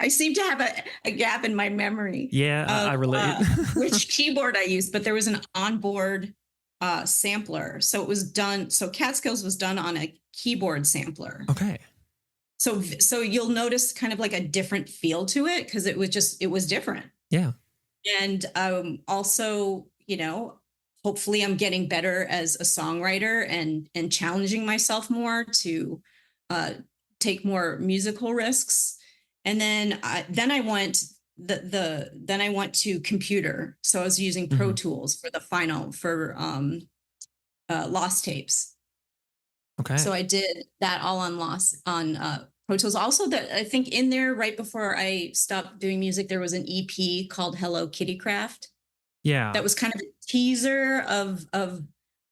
I seem to have a gap in my memory. Yeah, I relate. Which keyboard I used, but there was an onboard sampler. So it was done. So Catskills was done on a keyboard sampler. Okay. So you'll notice kind of a different feel to it, because it was different. Yeah. And also, hopefully I'm getting better as a songwriter and challenging myself more to take more musical risks. And then I went to computer. So I was using Pro Tools for the final for Lost Tapes. Okay. So I did that all on Pro Tools. Also, I think in there right before I stopped doing music, there was an EP called Hello Kittycraft. Yeah. That was kind of a teaser of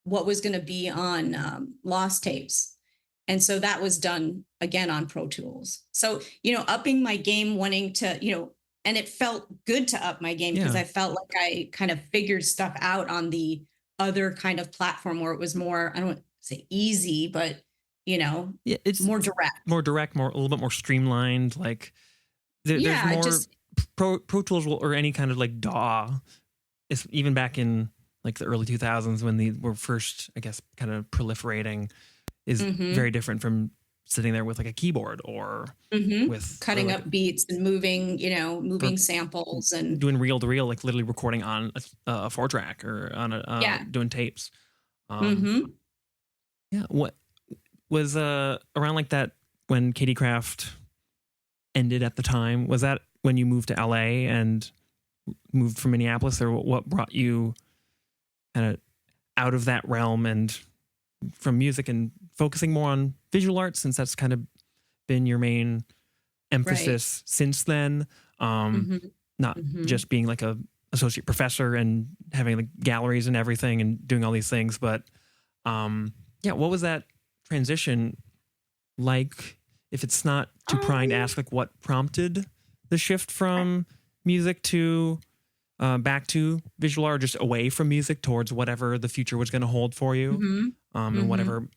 what was going to be on Lost Tapes. And so that was done again on Pro Tools. So, upping my game, wanting to, and it felt good to up my game, because I felt like I kind of figured stuff out on the other kind of platform where it was more, I don't want to say easy, but it's more direct, a little bit more streamlined. There's more Pro Tools or any kind of DAW. It's even back in the early 2000s when they were first, I guess, kind of proliferating, is very different from sitting there with a keyboard or with cutting up beats and moving samples and doing reel to reel, literally recording on a 4-track or on doing tapes. Yeah. was around like that when Katie Craft ended at the time. Was that when you moved to LA and moved from Minneapolis, or what brought you kind of out of that realm and from music and focusing more on visual arts, since that's kind of been your main emphasis since then? Not just being like a associate professor and having like galleries and everything and doing all these things, but what was that transition like? If it's not too prying to ask, like what prompted the shift from music to back to visual art, just away from music towards whatever the future was going to hold for you, and whatever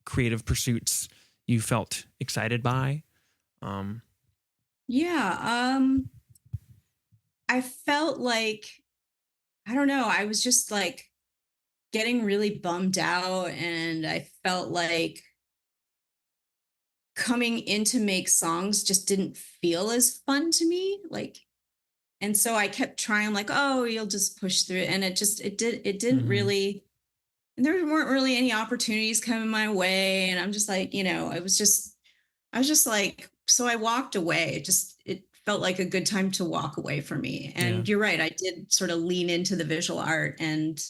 creative pursuits you felt excited by. I felt like, I don't know, I was just like getting really bummed out, and I felt like coming in to make songs just didn't feel as fun to me. Like, and so I kept trying, like, oh, you'll just push through it. And it didn't really, and there weren't really any opportunities coming my way. And I'm just like, I was just like, so I walked away. It felt like a good time to walk away for me. And you're right, I did sort of lean into the visual art and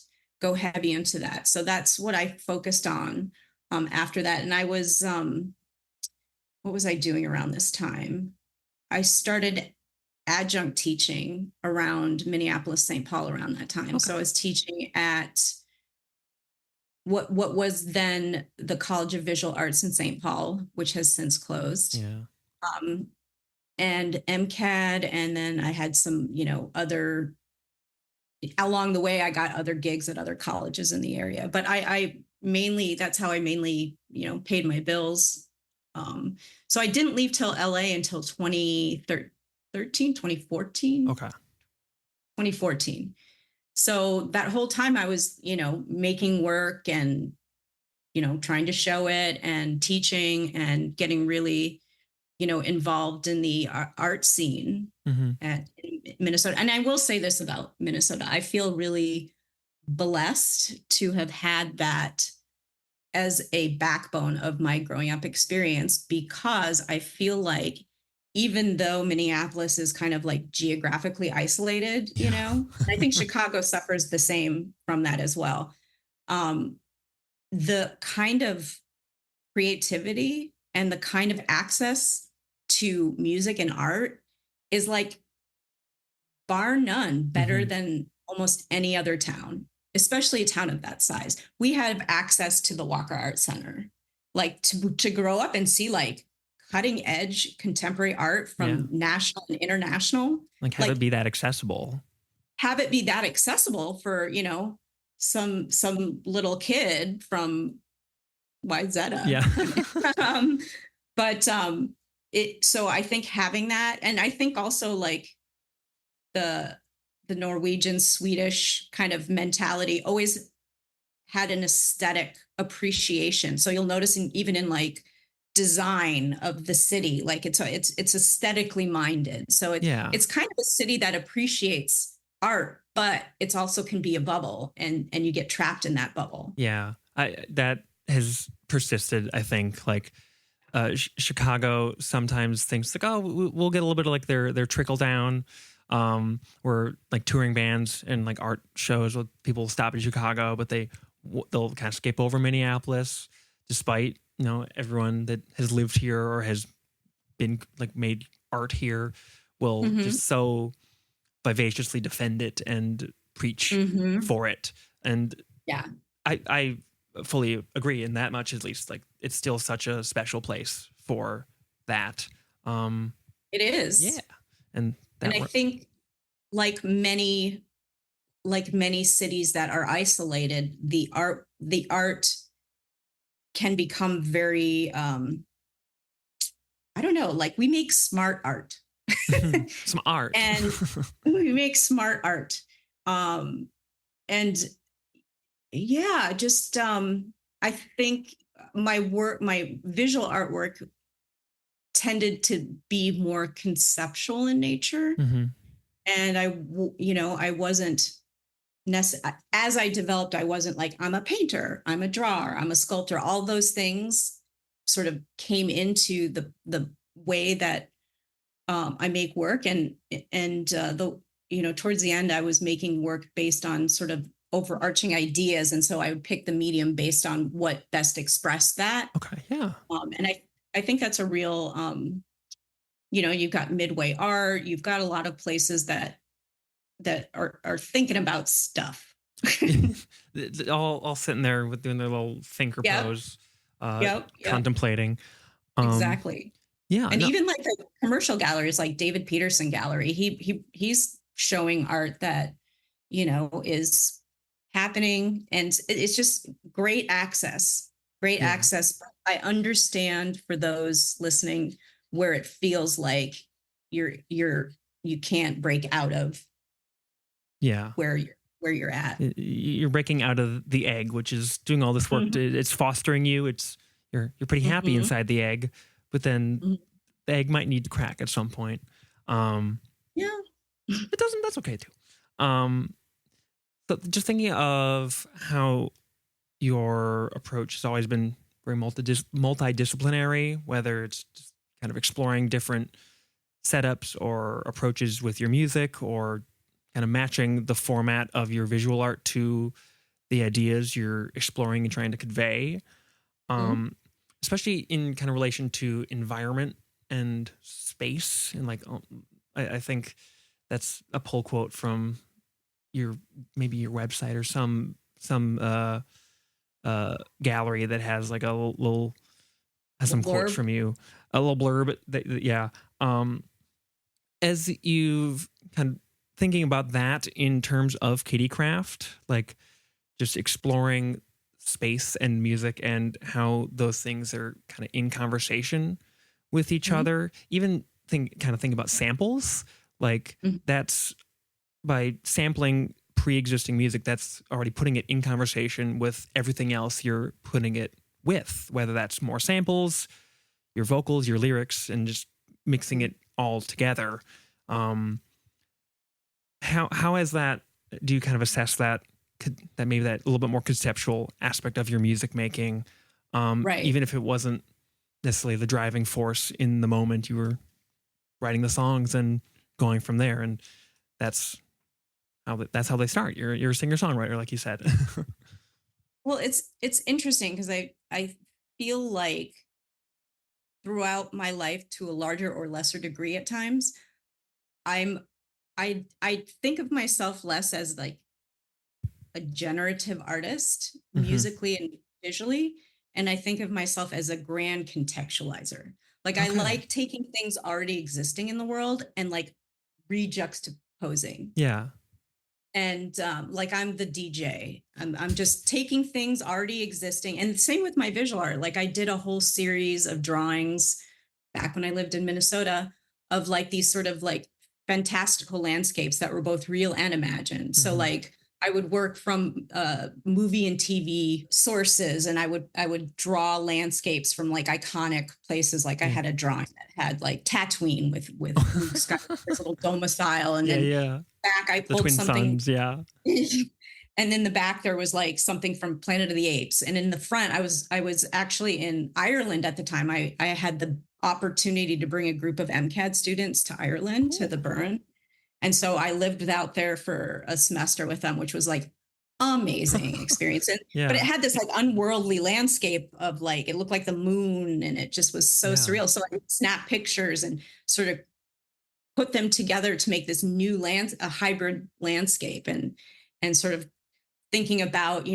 go heavy into that. So that's what I focused on after that. And I was, what was I doing around this time? I started adjunct teaching around Minneapolis, St. Paul around that time. Okay. So I was teaching at what was then the College of Visual Arts in St. Paul, which has since closed. And MCAD, and then I had some, other, along the way, I got other gigs at other colleges in the area. But I mainly, that's how I mainly, paid my bills. So I didn't leave till LA until 2014. Okay. 2014. So that whole time I was, making work and, trying to show it and teaching and getting really, involved in the art scene in Minnesota. And I will say this about Minnesota. I feel really blessed to have had that as a backbone of my growing up experience, because I feel like even though Minneapolis is kind of like geographically isolated, I think Chicago suffers the same from that as well. The kind of creativity and the kind of access to music and art is like bar none better than almost any other town, especially a town of that size. We have access to the Walker Art Center, like to grow up and see like cutting edge contemporary art from national and international. Like have it be that accessible. Have it be that accessible for, some little kid from Wyzetta. Yeah. So I think having that, and I think also like the Norwegian, Swedish kind of mentality always had an aesthetic appreciation. So you'll notice even in like design of the city, like it's aesthetically minded. So it's kind of a city that appreciates art, but it's also can be a bubble, and you get trapped in that bubble. Yeah, that has persisted. I think like Chicago sometimes thinks like, oh, we'll get a little bit of like their trickle down. Where like touring bands and like art shows with people stop in Chicago, but they'll kind of skip over Minneapolis, despite everyone that has lived here or has been like made art here will just so vivaciously defend it and preach for it. And I fully agree in that much, at least. Like it's still such a special place for that. It is. Yeah. And I think like many cities that are isolated, the art can become very, I don't know, like we make smart art. Some art. And we make smart art. And yeah, just, I think my visual artwork tended to be more conceptual in nature. And I wasn't as I developed, I wasn't like, I'm a painter, I'm a drawer, I'm a sculptor, all those things. sort of came into the way that I make work, and the towards the end I was making work based on sort of overarching ideas, and so I would pick the medium based on what best expressed that. Okay. Yeah. And I think that's a real you've got Midway Art, you've got a lot of places that are thinking about stuff. all sitting there with doing their little thinker Yep. pose, Yep. contemplating. Exactly. Yeah. And No, even like the commercial galleries, like David Peterson Gallery, he's showing art that is happening, and it's just great access. Great yeah. access. I understand for those listening where it feels like you can't break out of Yeah. where you're at. You're breaking out of the egg, which is doing all this work. Mhm. It's fostering you. You're pretty happy Mhm. inside the egg, but then Mhm. the egg might need to crack at some point. Yeah. It doesn't. That's okay too. Um, so just thinking of how your approach has always been very multidisciplinary, whether it's just kind of exploring different setups or approaches with your music, or kind of matching the format of your visual art to the ideas you're exploring and trying to convey, Mhm. especially in kind of relation to environment and space. And like, I think that's a pull quote from maybe your website or some gallery that has like a little has The some quotes blurb. from you, a little blurb. Yeah. As you've kind of thinking about that in terms of Kittycraft, like just exploring space and music and how those things are kind of in conversation with each Mhm. other. Even think about samples. Like Mhm. that's by sampling pre-existing music, that's already putting it in conversation with everything else you're putting it with, whether that's more samples, your vocals, your lyrics, and just mixing Mhm. it all together. Um, how has that? Do you kind of assess that maybe that a little bit more conceptual aspect of your music making, Right. even if it wasn't necessarily the driving force in the moment you were writing the songs and going from there, and that's how they start. You're a singer songwriter, like you said. Well, it's interesting because I feel like throughout my life, to a larger or lesser degree at times, I'm I think of myself less as like a generative artist Hmm. musically and visually, and I think of myself as a grand contextualizer. Like I Okay. like taking things already existing in the world and like rejuxtaposing. Yeah. And like I'm the DJ. I'm just taking things already existing. And same with my visual art. Like I did a whole series of drawings back when I lived in Minnesota of like these sort of like fantastical landscapes that were both real and imagined. So Hmm. like I would work from movie and TV sources, and I would draw landscapes from like iconic places. Like I Yeah. had a drawing that had like Tatooine with Luke Skywalker's little domicile, and Yeah. then Yeah. back I The pulled Twin something. Suns. Yeah. And in the back there was like something from Planet of the Apes, and in the front I was actually in Ireland at the time. I had the opportunity to bring a group of MCAD students to Ireland, to Cool. the Burn, and so I lived out there for a semester with them, which was like amazing experience. But it Yeah. had this like unworldly landscape of like, it looked like the moon, and it just was so Yeah. surreal. So I would snap pictures and sort of put them together to make this new a hybrid landscape, and sort of thinking about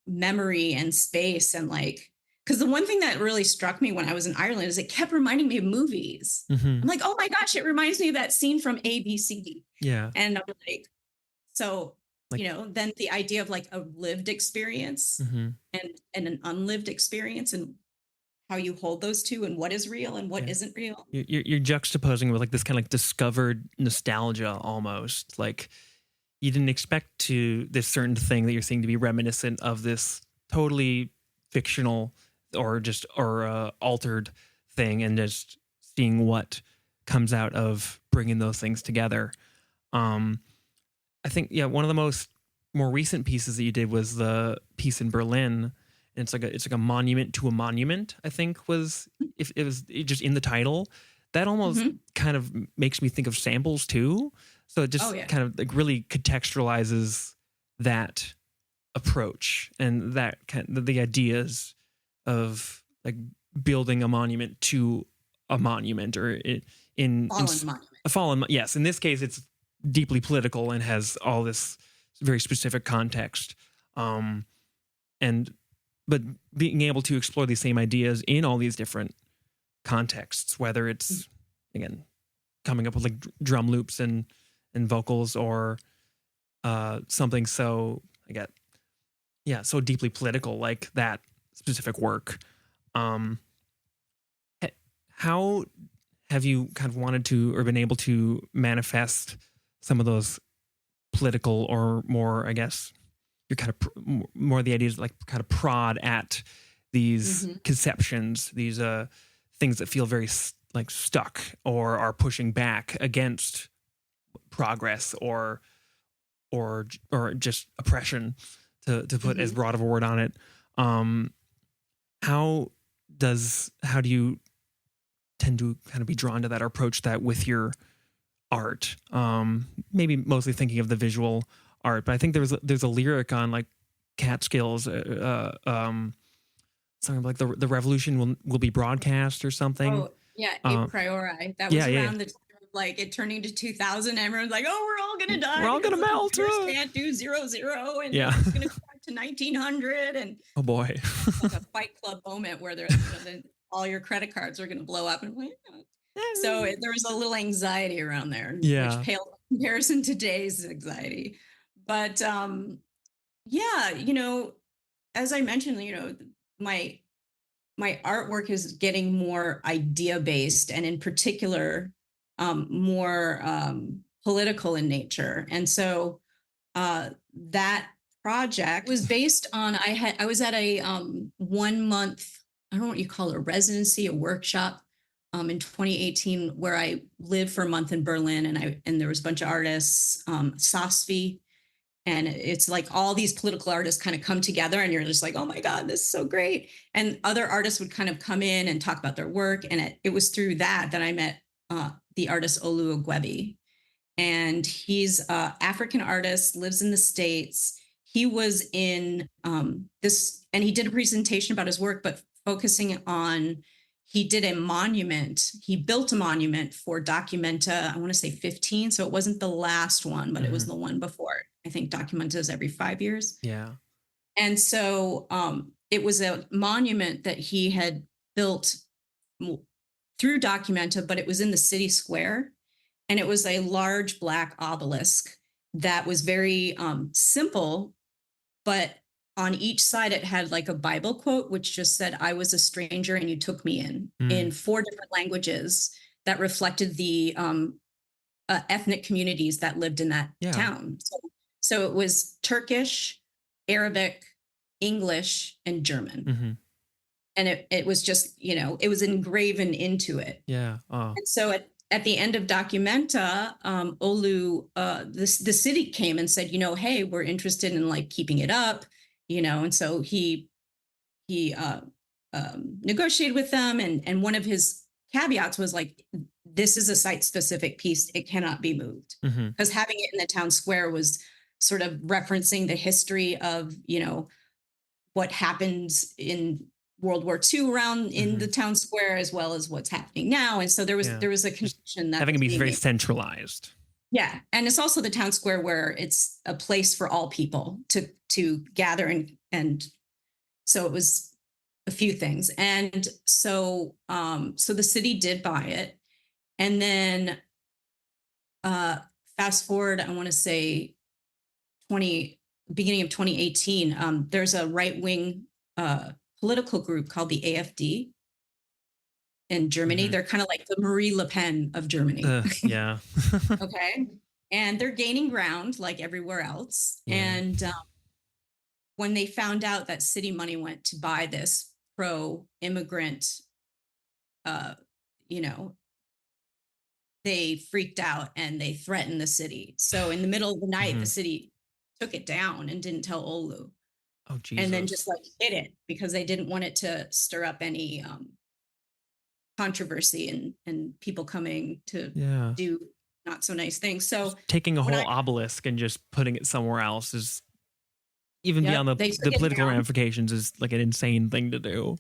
memory and space, and like, because the one thing that really struck me when I was in Ireland is it kept reminding me of movies. Hmm. I'm like, oh my gosh, it reminds me of that scene from ABC. Yeah. And I'm like, so Like. then the idea of like a lived experience Hmm. and an unlived experience, and how you hold those two, and what is real and what Yeah. isn't real. You're juxtaposing with like this kind of like discovered nostalgia almost. Like you didn't expect this certain thing that you're seeing to be reminiscent of this totally fictional or altered thing, and just seeing what comes out of bringing those things together. Um, I think one of the more recent pieces that you did was the piece in Berlin, and it's like a monument to a monument, I think was, if it was just in the title, that almost kind of makes me think of samples too. So it just kind of like really contextualizes that approach and that kind of the ideas of like building a monument to a monument, or in monument. A fallen. Yes, in this case, it's deeply political and has all this very specific context. But being able to explore these same ideas in all these different contexts, whether it's again coming up with like drum loops and vocals, or something so so deeply political like that specific work. How have you kind of wanted to or been able to manifest some of those political, or more, I guess, you're kind of more the ideas like kind of prod at these conceptions, these things that feel very like stuck or are pushing back against progress or just oppression, to put as broad of a word on it. How do you tend to kind of be drawn to that or approach that with your art? Maybe mostly thinking of the visual art, but I think there's a lyric on like Catskills, something like the revolution will be broadcast or something. Oh yeah, a priori. That was around the time of like it turning to 2000. Everyone's like, "Oh, we're all gonna die. We're all gonna melt. Can't do 00, and it's gonna go back to 1900." And oh boy, like a Fight Club moment where all your credit cards are gonna blow up, and so there was a little anxiety around there, which paled in comparison to today's anxiety. But as I mentioned, my artwork is getting more idea based, and in particular, more political in nature. And so that project was based on I was at a 1 month, I don't know what you call it, a residency, a workshop, in 2018, where I lived for a month in Berlin, and there was a bunch of artists, SOSFI, and it's like all these political artists kind of come together, and you're just like, oh my God, this is so great. And other artists would kind of come in and talk about their work. And it was through that I met the artist Olu Ogwebi. And he's an African artist, lives in the States. He was in this, and he did a presentation about his work, but focusing on, he did a monument. He built a monument for Documenta, I want to say 15. So it wasn't the last one, but it was the one before. I think Documenta is every 5 years. Yeah. And so it was a monument that he had built through Documenta, but it was in the city square. And it was a large black obelisk that was very simple, but on each side it had like a Bible quote, which just said, "I was a stranger and you took me in 4 different languages that reflected the ethnic communities that lived in that town. So it was Turkish, Arabic, English, and German. And it was just, it was engraven into it. Yeah. Oh. And so at the end of Documenta, Olu, the city came and said, hey, we're interested in like keeping it up, and so he negotiated with them. And one of his caveats was like, this is a site specific piece. It cannot be moved, because having it in the town square was sort of referencing the history of, what happens in World War II around in the town square, as well as what's happening now. And so there was a connection that having it be very centralized. Yeah. And it's also the town square where it's a place for all people to gather. And so it was a few things. And so the city did buy it. And then fast forward, I want to say beginning of 2018, there's a right-wing political group called the AfD in Germany. They're kind of like the Marie Le Pen of Germany. Yeah. Okay. And they're gaining ground like everywhere else. Yeah. And when they found out that city money went to buy this pro-immigrant, they freaked out and they threatened the city. So in the middle of the night, the city took it down and didn't tell Olu. Oh, and then Jesus. just like hid it because they didn't want it to stir up any controversy and people coming to Yeah. do not so nice things. So Just taking a when whole I, obelisk and just putting it somewhere else is, even beyond yep, they the took it political down. ramifications, is like an insane thing to do.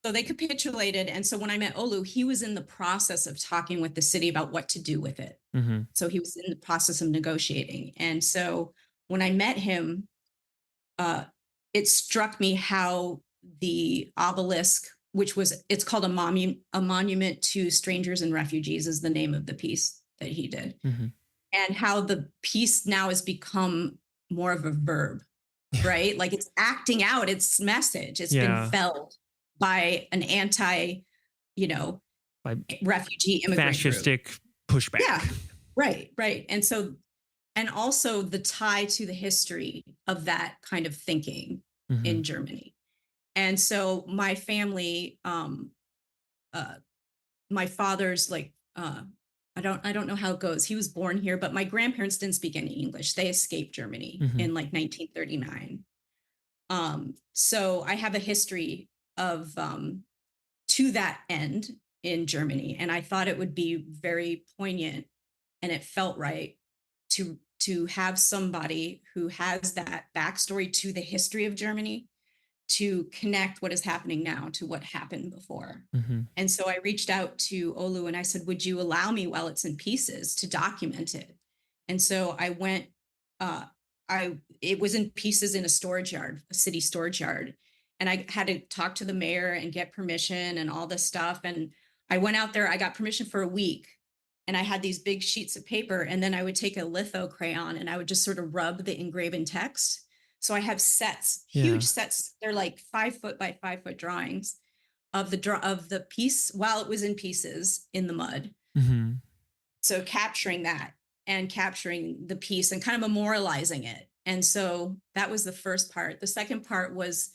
So they capitulated. And so when I met Olu, he was in the process of talking with the city about what to do with it. Mm-hmm. So he was in the process of negotiating. And so when I met him, uh, it struck me how the obelisk, which was, it's called a monument to strangers and refugees, is the name of the piece that he did, Mm-hmm. and how the piece now has become more of a verb, right? Like it's acting out its message. It's been Yeah. felled by an anti, you know, By refugee immigrant group. fascistic pushback. Yeah, right, right. And so, and also the tie to the history of that kind of thinking Mm-hmm. in Germany. And so my family, uh, my father's like, I don't know how it goes. He was born here, but my grandparents didn't speak any English. They escaped Germany Mm-hmm. in like 1939. So I have a history of to that end in Germany, and I thought it would be very poignant, and it felt right to have somebody who has that backstory to the history of Germany to connect what is happening now to what happened before. Mm-hmm. And so I reached out to Olu and I said, would you allow me while it's in pieces to document it? And so I went, uh, it was in pieces in a storage yard, a city storage yard. And I had to talk to the mayor and get permission and all this stuff. And I went out there, I got permission for a week. And I had these big sheets of paper. And then I would take a litho crayon and I would just sort of rub the engraven text. So I have sets, Yeah. huge sets. They're like 5 foot by 5 foot drawings of the piece while it was in pieces in the mud. Mm-hmm. So capturing that and capturing the piece and kind of memorializing it. And so that was the first part. The second part was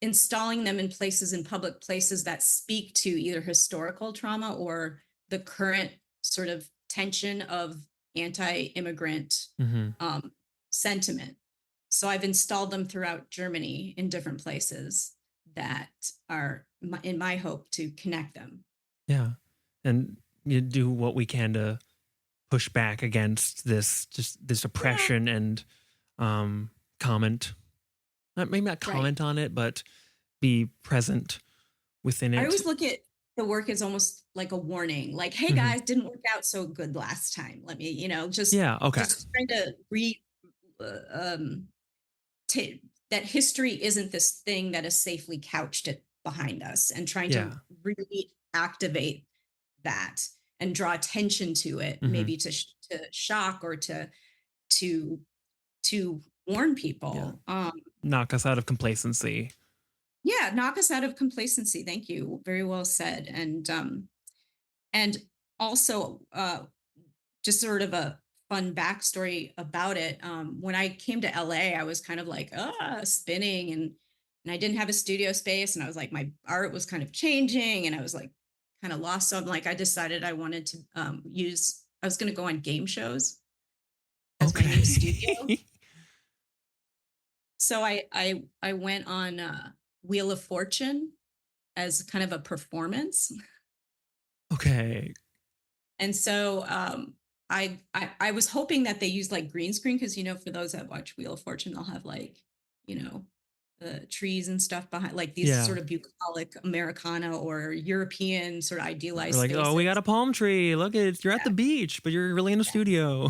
installing them in places, in public places that speak to either historical trauma or the current sort of tension of anti-immigrant Mm-hmm. sentiment. So I've installed them throughout Germany in different places that are in my hope to connect them. Yeah. And you do what we can to push back against this oppression and comment. Maybe not comment on it, but be present within I it. always look at the work as almost like a warning, like, hey guys, didn't work out so good last time. Let me, just trying to that history isn't this thing that is safely couched behind us, and trying to really activate that and draw attention to it, maybe to shock or to warn people. Knock us out of complacency. Yeah, knock us out of complacency. Thank you. Very well said. And also just sort of a fun backstory about it. When I came to LA, I was kind of like, spinning, and I didn't have a studio space, and I was like, my art was kind of changing, and I was like kind of lost. So I'm like, I decided I wanted to I was going to go on game shows as my new studio. So I went on Wheel of Fortune as kind of a performance. Okay. And so I was hoping that they used like green screen, because for those that watch Wheel of Fortune, they'll have like the trees and stuff behind, like these sort of bucolic Americana or European sort of idealized like, spaces. oh, we got a palm tree. Look, you're at the beach, but you're really in a studio.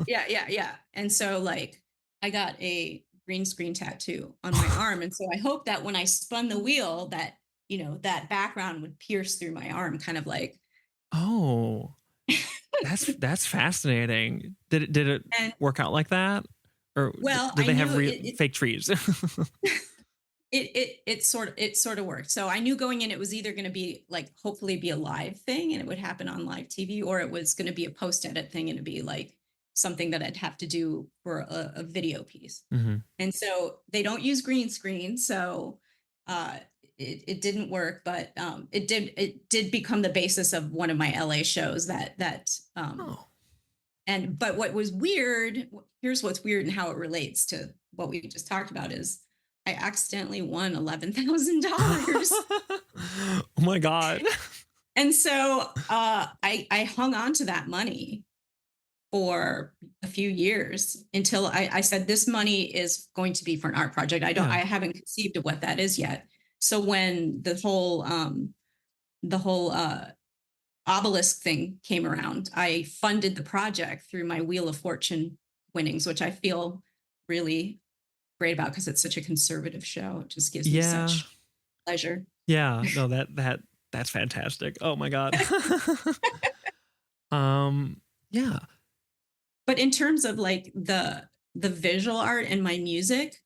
Yeah. And so like I got a green screen tattoo on my arm, and so I hope that when I spun the wheel, that that background would pierce through my arm, kind of like. Oh, that's fascinating. Did it work out like that, or did they have fake trees? It sort of worked. So I knew going in it was either going to be like, hopefully be a live thing and it would happen on live TV, or it was going to be a post edit thing and it'd be like something that I'd have to do for a video piece. And so they don't use green screen, so it didn't work, but it did become the basis of one of my LA shows but what was weird, here's what's weird and how it relates to what we just talked about, is I accidentally won $11,000. Oh my God. And so I hung on to that money for a few years until I said, this money is going to be for an art project. Yeah. I haven't conceived of what that is yet. So when the whole obelisk thing came around, I funded the project through my Wheel of Fortune winnings, which I feel really great about because it's such a conservative show. It just gives me Yeah. such pleasure. Yeah. No, that's fantastic. Oh my God. Yeah. But in terms of like the visual art and my music,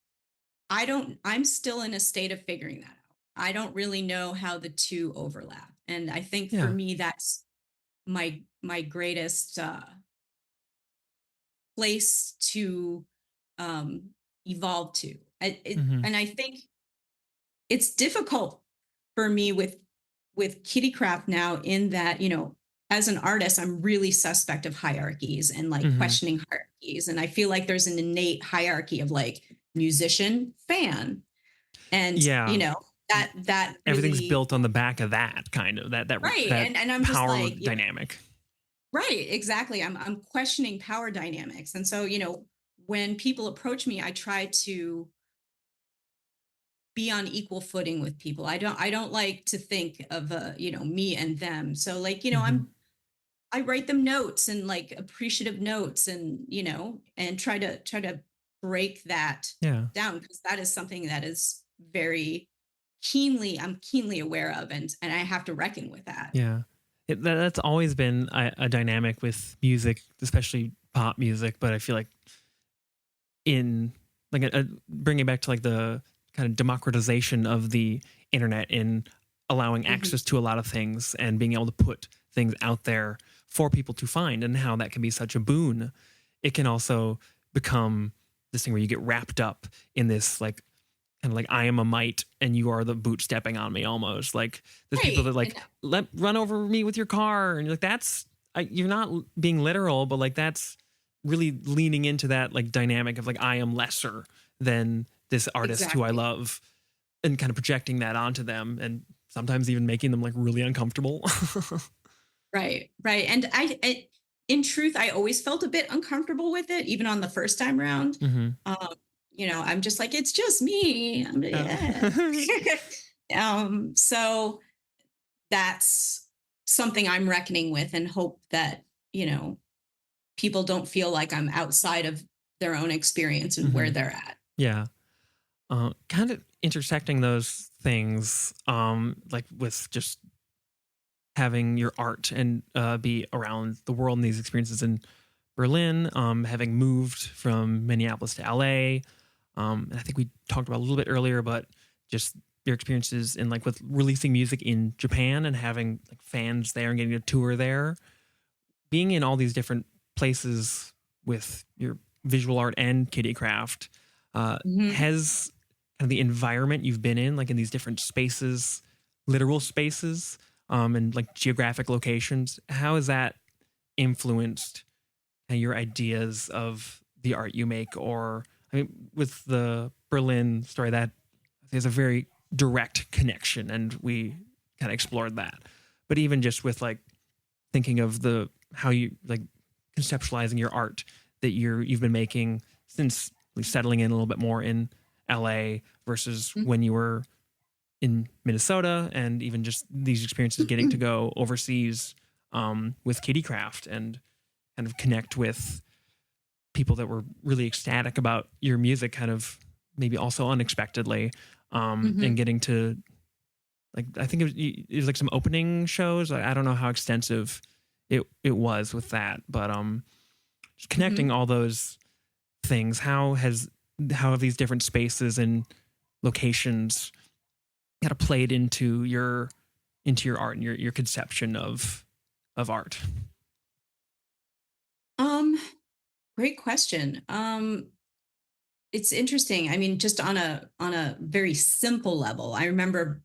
I'm still in a state of figuring that out. I don't really know how the two overlap. And I think for Yeah. me that's my greatest place to um evolve to. Mm-hmm. And I think it's difficult for me with kittycraft now in that, as an artist, I'm really suspect of hierarchies and like Mm-hmm. questioning hierarchies. And I feel like there's an innate hierarchy of like musician, fan. And, Yeah. that Everything's really, built on the back of that kind of right. that And I'm just power like, dynamic. right, exactly. I'm questioning power dynamics. And so, when people approach me, I try to be on equal footing with people. I don't like to think of me and them. So like, Mm-hmm. I write them notes and like appreciative notes and and try to break that Yeah. down because that is something that is very I'm keenly aware of and I have to reckon with that. Yeah. That's always been a dynamic with music, especially pop music. But I feel like in like bringing back to like the kind of democratization of the internet in allowing Mhm. access to a lot of things and being able to put things out there for people to find and how that can be such a boon. It can also become this thing where you get wrapped up in this like kind of like I am a mite and you are the boot stepping on me almost. Like there's people Right. that like let run over me with your car and you're like that's you're not being literal, but like that's really leaning into that like dynamic of like I am lesser than this artist who I Exactly. love and kind of projecting that onto them and sometimes even making them like really uncomfortable. Right. Right. And in truth, I always felt a bit uncomfortable with it, even on the first time round. Mm-hmm. Um, I'm just like, it's just me. Yeah. Yeah. So that's something I'm reckoning with and hope that, people don't feel like I'm outside of their own experience and Mm-hmm. where they're at. Yeah. Kind of intersecting those things, like with just having your art and be around the world and these experiences in Berlin, having moved from Minneapolis to LA. And I think we talked about a little bit earlier, but just your experiences in like with releasing music in Japan and having like fans there and getting a tour there, being in all these different places with your visual art and kitty craft, Mhm. has kind of the environment you've been in, like in these different spaces, literal spaces, and like geographic locations, how has that influenced your ideas of the art you make? Or, I mean, with the Berlin story, that there's a very direct connection, and we kind of explored that. But even just with like thinking of the how you like conceptualizing your art that you've been making since settling in a little bit more in LA versus when you were in Minnesota, and even just these experiences getting to go overseas with Kittycraft and kind of connect with people that were really ecstatic about your music, kind of maybe also unexpectedly, and Mhm. getting to like I think it was like some opening shows. I don't know how extensive it was with that, but just connecting Mhm. all those things. How have these different spaces and locations kind of played into your art and your conception of art? Um, Great question. It's interesting. I mean, just on a very simple level, I remember,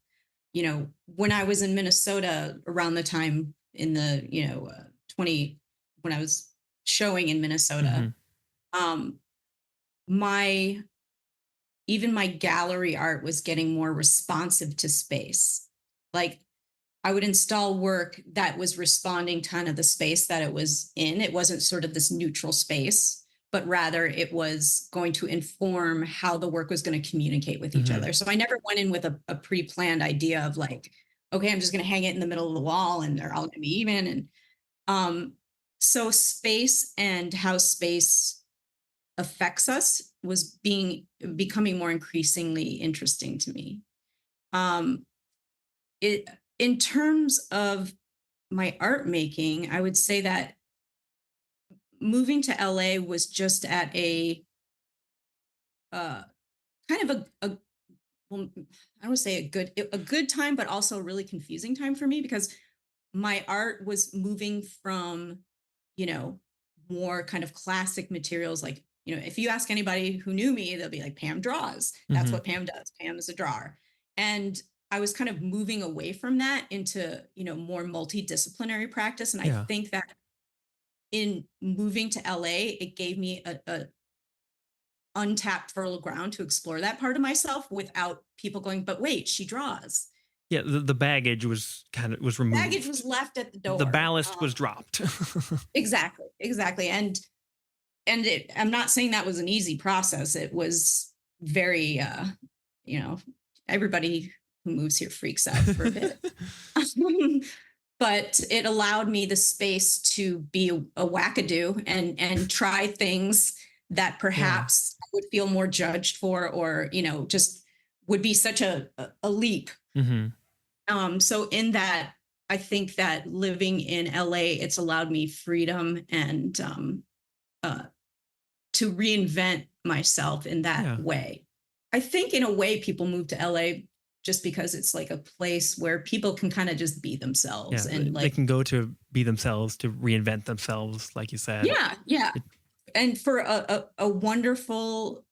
when I was in Minnesota around the time in the 20 when I was showing in Minnesota, Mm-hmm. um, my even my gallery art was getting more responsive to space. Like I would install work that was responding to kind of the space that it was in. It wasn't sort of this neutral space, but rather it was going to inform how the work was going to communicate with each other. So I never went in with a pre-planned idea of like, okay, I'm just going to hang it in the middle of the wall and they're all going to be even. And so space and how space affects us was becoming more increasingly interesting to me. In terms of my art making, I would say that moving to LA was just at a kind of well, I would say a good time, but also a really confusing time for me because my art was moving from, more kind of classic materials. Like, if you ask anybody who knew me, they'll be like, Pam draws. That's what Pam does. Pam is a drawer. And I was kind of moving away from that into, more multidisciplinary practice. And I think that in moving to LA, it gave me a untapped fertile ground to explore that part of myself without people going, but wait, she draws. Yeah, the baggage was removed. Baggage was left at the door. The ballast was dropped. Exactly. And I'm not saying that was an easy process. It was very, everybody who moves here freaks out for a bit. But it allowed me the space to be a wackadoo and try things that perhaps I would feel more judged for, or, just would be such a leap. So in that, I think that living in LA, it's allowed me freedom and to reinvent myself in that way. I think in a way people move to LA just because it's like a place where people can kind of just be themselves. And they can go to be themselves, to reinvent themselves, like you said. Yeah. And for a wonderful,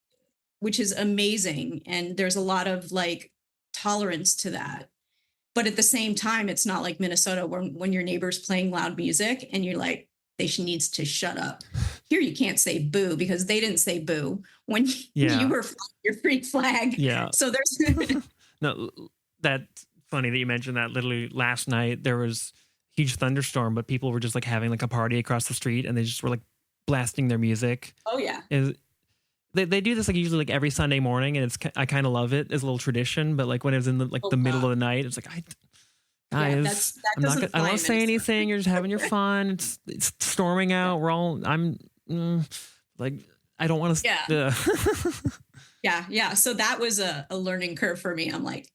which is amazing. And there's a lot of like tolerance to that. But at the same time, it's not like Minnesota when your neighbor's playing loud music and you're like, needs to shut up. Here you can't say boo because they didn't say boo when you were your freak flag. Yeah. So there's no, that's funny that you mentioned that. Literally last night there was a huge thunderstorm, but people were just like having like a party across the street and they just were like blasting their music. Oh yeah. They do this like usually like every Sunday morning, and I kind of love it as a little tradition. But like when it was in the middle of the night, it's like guys, I don't want to say anything. You're just having your fun. It's storming out. Like I don't want to. Yeah. So that was a learning curve for me. I'm like,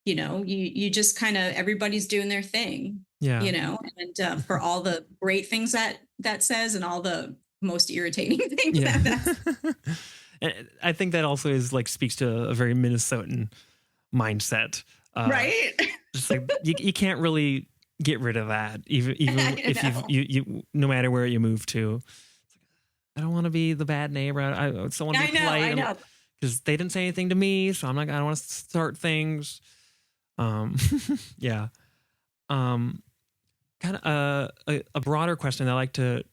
you just kind of everybody's doing their thing. Yeah. And for all the great things that says and all the most irritating things that. And I think that also is like speaks to a very Minnesotan mindset, right? Just like you can't really get rid of that, even if you no matter where you move to. I don't want to be the bad neighbor. I still want to be polite. I know. Because they didn't say anything to me, so I don't want to start things. Yeah. Kind of a broader question I like to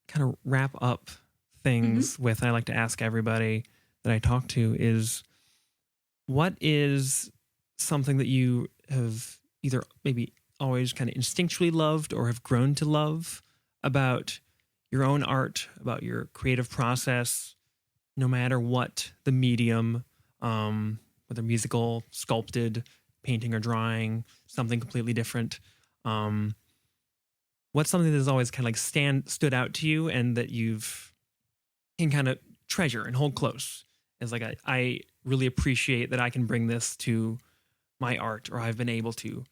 kind of wrap up things with, and I like to ask everybody that I talk to is, what is something that you have either maybe always kind of instinctually loved or have grown to love about your own art, about your creative process, no matter what the medium, whether musical, sculpted, painting or drawing, something completely different. What's something that has always kind of like stood out to you and that you've can kind of treasure and hold close as like I really appreciate that I can bring this to my art, or I've been able to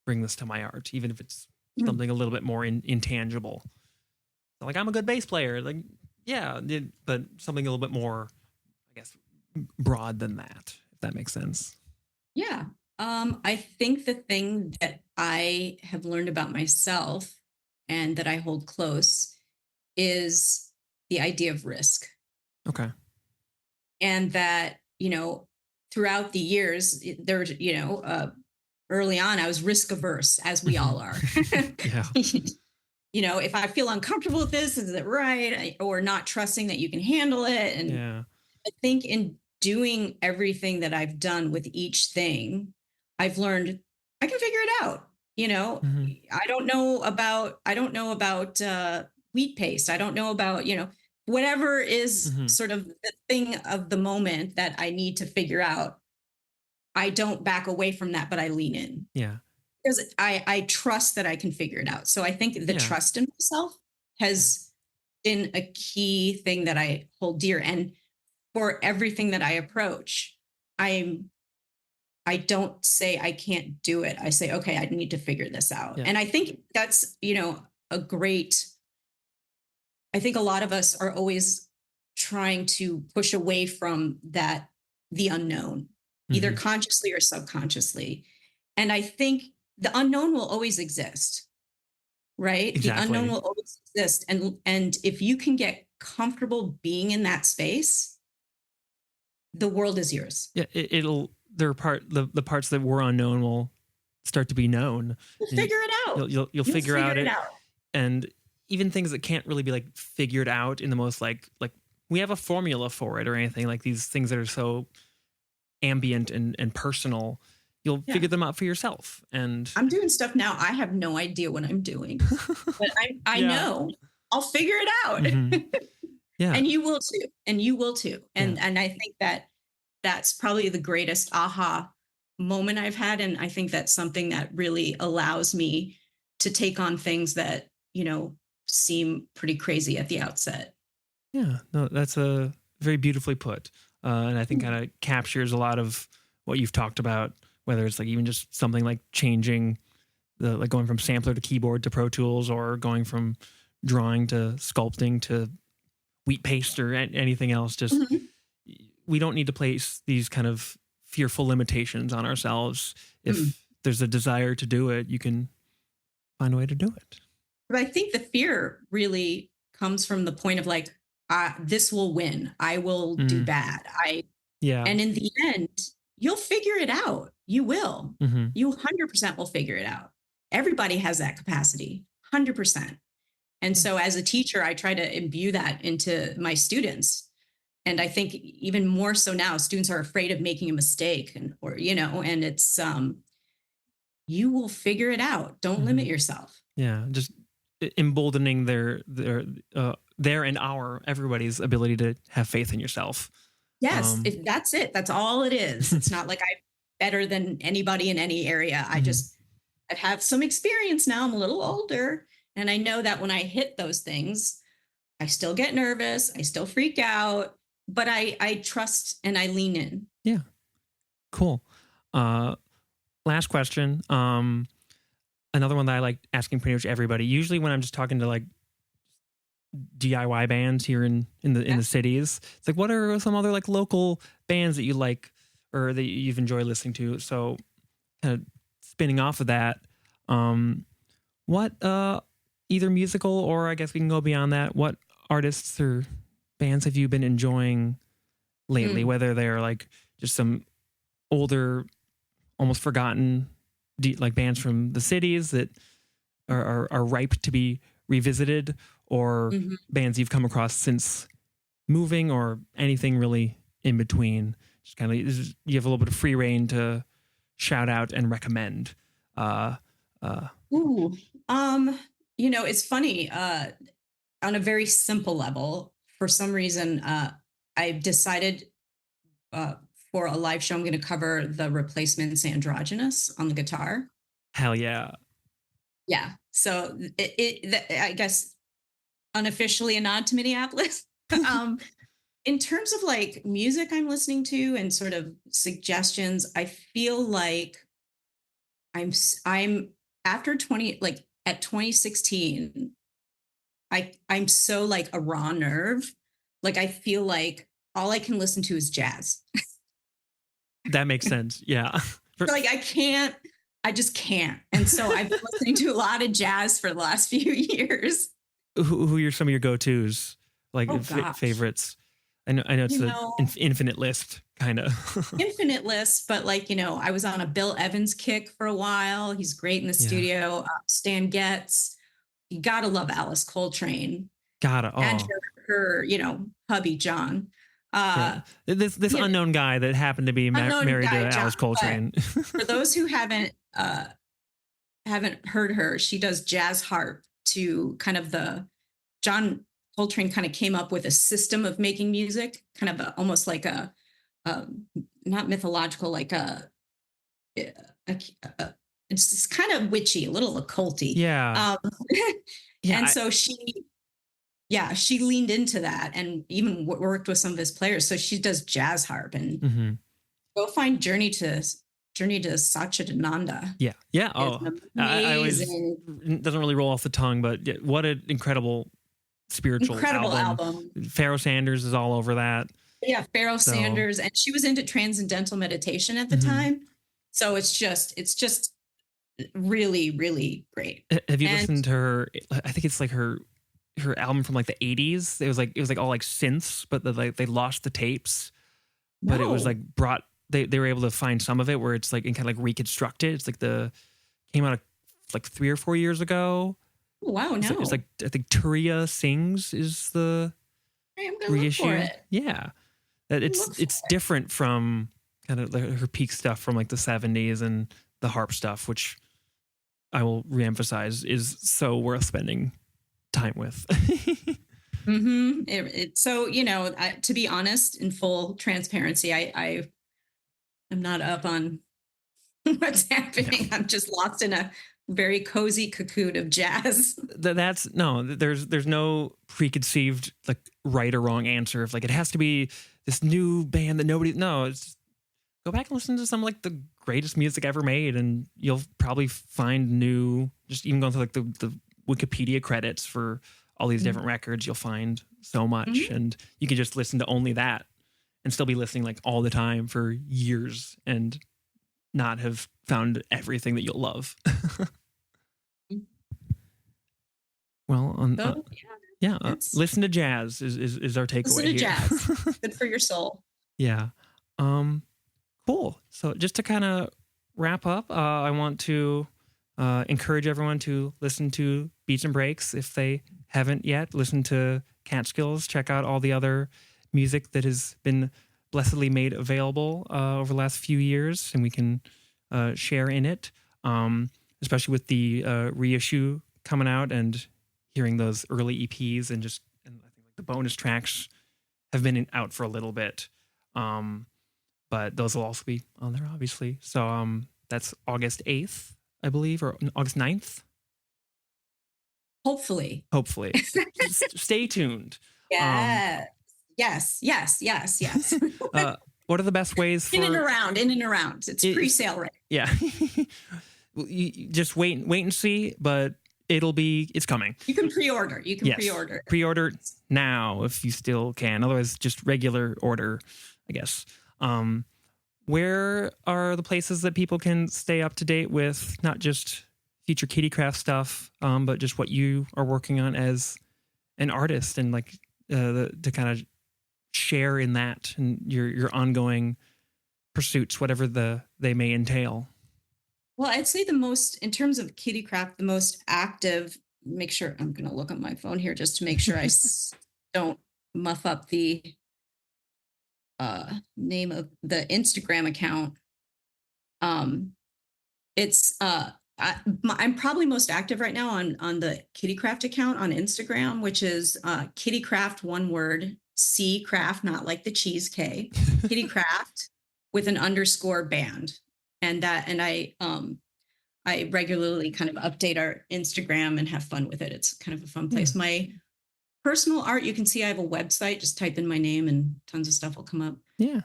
bring this to my art, even if it's something a little bit more intangible. So like I'm a good bass player, like but something a little bit more, I guess, broad than that, if that makes sense. Yeah. I think the thing that I have learned about myself and that I hold close is the idea of risk. Okay. And that, throughout the years, there, early on, I was risk averse, as we all are. Yeah. If I feel uncomfortable with this, is it right? Or not trusting that you can handle it. And I think in doing everything that I've done with each thing, I've learned I can figure it out. You know, Mhm. I don't know about wheat paste. I don't know about, whatever is Mhm. sort of the thing of the moment that I need to figure out. I don't back away from that, but I lean in Yeah. because I trust that I can figure it out. So I think the Yeah. trust in myself Yeah. has been a key thing that I hold dear. And for everything that I approach, I'm I don't say I can't do it. I say, okay, I need to figure this out. Yeah. And I think that's, a great, I think a lot of us are always trying to push away from that, the unknown, either Mhm. consciously or subconsciously. And I think the unknown will always exist, right? The unknown Exactly. will always exist. And if you can get comfortable being in that space, the world is yours. Yeah, it'll there are the parts that were unknown will start to be known, You'll and figure it out. you'll You'll figure figure out it it, out. and even things that can't really be like figured out in the most like we have a formula for it or anything like these things that are so ambient and personal, you'll Yeah. figure them out for yourself. And I'm doing stuff now. I have no idea what I'm doing, but I yeah, know I'll figure it out. hmm, yeah, And you will too. And you will too. yeah, And I think that that's probably the greatest aha moment I've had. And I think that's something that really allows me to take on things that, seem pretty crazy at the outset. yeah. No, that's a very beautifully put, and I think Mm. kind of captures a lot of what you've talked about. Whether it's like even just something like changing the like going from sampler to keyboard to Pro Tools, or going from drawing to sculpting to wheat paste or anything else. Just Mhm. we don't need to place these kind of fearful limitations on ourselves. Mm. If there's a desire to do it, you can find a way to do it. But I think the fear really comes from the point of like, this will win. I will do Mm, bad. yeah. And in the end, you'll figure it out. You will. Hmm. You 100% will figure it out. Everybody has that capacity, 100%. And Yeah. so as a teacher, I try to imbue that into my students. And I think even more so now, students are afraid of making a mistake and it's you will figure it out. Don't Hmm. limit yourself. Yeah. Just emboldening their and our everybody's ability to have faith in yourself. Yes, Um, if that's it. That's all it is. It's not like I'm better than anybody in any area. mhm. I have some experience now. I'm a little older. And I know that when I hit those things, I still get nervous. I still freak out, but I trust and I lean in. Yeah. Cool. Uh, Last question. Another one that I like asking pretty much everybody. Usually when I'm just talking to like DIY bands here in Yeah. the cities, it's like what are some other like local bands that you like or that you've enjoyed listening to? So kind of spinning off of that, um, what either musical or I guess we can go beyond that. What artists or bands have you been enjoying lately? Mm. Whether they're like just some older, almost forgotten like bands from the cities that are ripe to be revisited, or Mhm. bands you've come across since moving, or anything really in between. Just kind of you have a little bit of free reign to shout out and recommend. Uh, uh, Ooh. It's funny. On a very simple level, for some reason, I've decided uh, for a live show, I'm going to cover the Replacement's Androgynous on the guitar. Hell yeah. Yeah. So I guess unofficially a nod to Minneapolis. um, in terms of like music I'm listening to and sort of suggestions, I feel like I'm after 20, like at 2016, I'm so like a raw nerve. Like I feel like all I can listen to is jazz. That makes sense. Yeah. For- Like I just can't. And so I've been listening to a lot of jazz for the last few years. who are some of your go-tos, like Oh gosh. favorites? I know it's You an know, infinite list, kind of. infinite list, but like, I was on a Bill Evans kick for a while. He's great in the Yeah. studio. Stan Getz. You gotta love Alice Coltrane Gotta. and Oh, her hubby John. Uh, This yeah, unknown guy that happened to be unknown married to guy, John. Alice Coltrane. For those who haven't heard her, she does jazz harp to kind of the John Coltrane kind of came up with a system of making music, kind of almost like a not mythological, like a, a it's kind of witchy, a little occulty. Yeah. Yeah. And so she leaned into that and even worked with some of his players. So she does jazz harp and mm-hmm. go find Journey to Satchidananda. Yeah. Yeah. Oh, I always, it doesn't really roll off the tongue, but what an incredible spiritual album. Pharaoh Sanders is all over that. Yeah. Pharaoh Sanders. And she was into transcendental meditation at the time. So it's just really, really great. Have you listened to her? I think it's like her album from like the 80s. It was like all like synths, but they lost the tapes. But it was like brought. They were able to find some of it where it's like and kind of like reconstructed. It's like came out like 3 or 4 years ago. Oh, wow, no. It's like I think Turiya Sings is the reissue. Look for it. Yeah, it's different from kind of her peak stuff from like the 70s and the harp stuff, which I will reemphasize is so worth spending time with. So, to be honest, in full transparency, I'm not up on what's happening. No. I'm just lost in a very cozy cocoon of jazz. There's no preconceived like right or wrong answer. If like it has to be this new band that it's go back and listen to some like the greatest music ever made, and you'll probably find new. Just even going through like the Wikipedia credits for all these different records, you'll find so much, and you can just listen to only that and still be listening like all the time for years and not have found everything that you'll love. Well, listen to jazz is our takeaway. Listen to jazz. Good for your soul. Yeah. Cool. So just to kind of wrap up, I want to encourage everyone to listen to Beats and Breaks if they haven't yet. Listen to Catskills. Check out all the other music that has been blessedly made available over the last few years, and we can share in it, especially with the reissue coming out and hearing those early EPs and I think like the bonus tracks have been out for a little bit. But those will also be on there, obviously. So that's August 8th, I believe, or August 9th. Hopefully. Stay tuned. Yeah. Yes. What are the best ways for... In and around. It's pre-sale, right? Yeah. You just wait and see, but it's coming. You can pre-order. Pre-order now if you still can. Otherwise, just regular order, I guess. Where are the places that people can stay up to date with not just future Kittycraft stuff, but just what you are working on as an artist and like to kind of share in that and your ongoing pursuits, whatever they may entail? Well, I'd say in terms of Kittycraft, the most active, make sure I'm going to look at my phone here just to make sure I don't muff up the name of the Instagram account. I'm probably most active right now on the Kittycraft account on Instagram, which is Kittycraft, one word, C craft, not like the cheese K, Kittycraft with an _ band. And I regularly kind of update our Instagram and have fun with it. It's kind of a fun place. My personal art, you can see I have a website. Just type in my name and tons of stuff will come up. Yeah.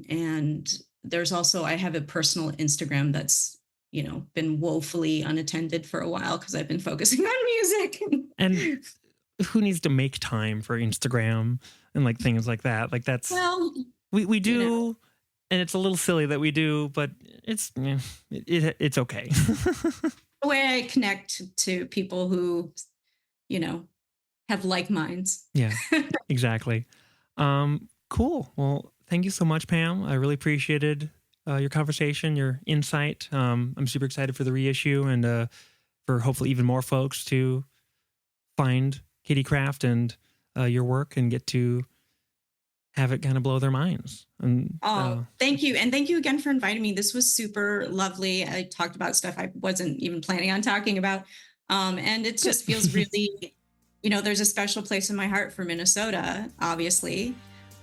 And there's also, I have a personal Instagram that's, been woefully unattended for a while because I've been focusing on music. And who needs to make time for Instagram and like things like that? Like that's, well, we do, and it's a little silly that we do, but it's okay. The way I connect to people who, have like minds. Yeah, exactly. Cool. Well, thank you so much, Pam. I really appreciated your conversation, your insight. I'm super excited for the reissue and for hopefully even more folks to find Kittycraft and your work and get to have it kind of blow their minds. And thank you. And thank you again for inviting me. This was super lovely. I talked about stuff I wasn't even planning on talking about. And it just feels really, there's a special place in my heart for Minnesota, obviously.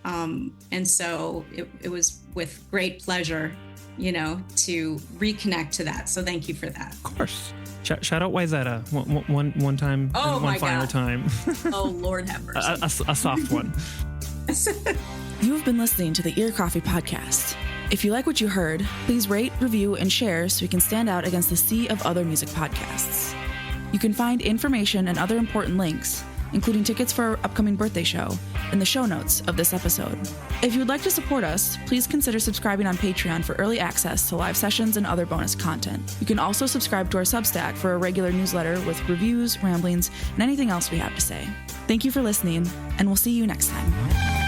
And so it was with great pleasure, to reconnect to that. So thank you for that. Of course. Shout out Wyzetta one time, one finer time. Oh, Lord have mercy. A soft one. You have been listening to the Ear Coffee Podcast. If you like what you heard, please rate, review, and share so we can stand out against the sea of other music podcasts. You can find information and other important links, including tickets for our upcoming birthday show, in the show notes of this episode. If you would like to support us, please consider subscribing on Patreon for early access to live sessions and other bonus content. You can also subscribe to our Substack for a regular newsletter with reviews, ramblings, and anything else we have to say. Thank you for listening, and we'll see you next time.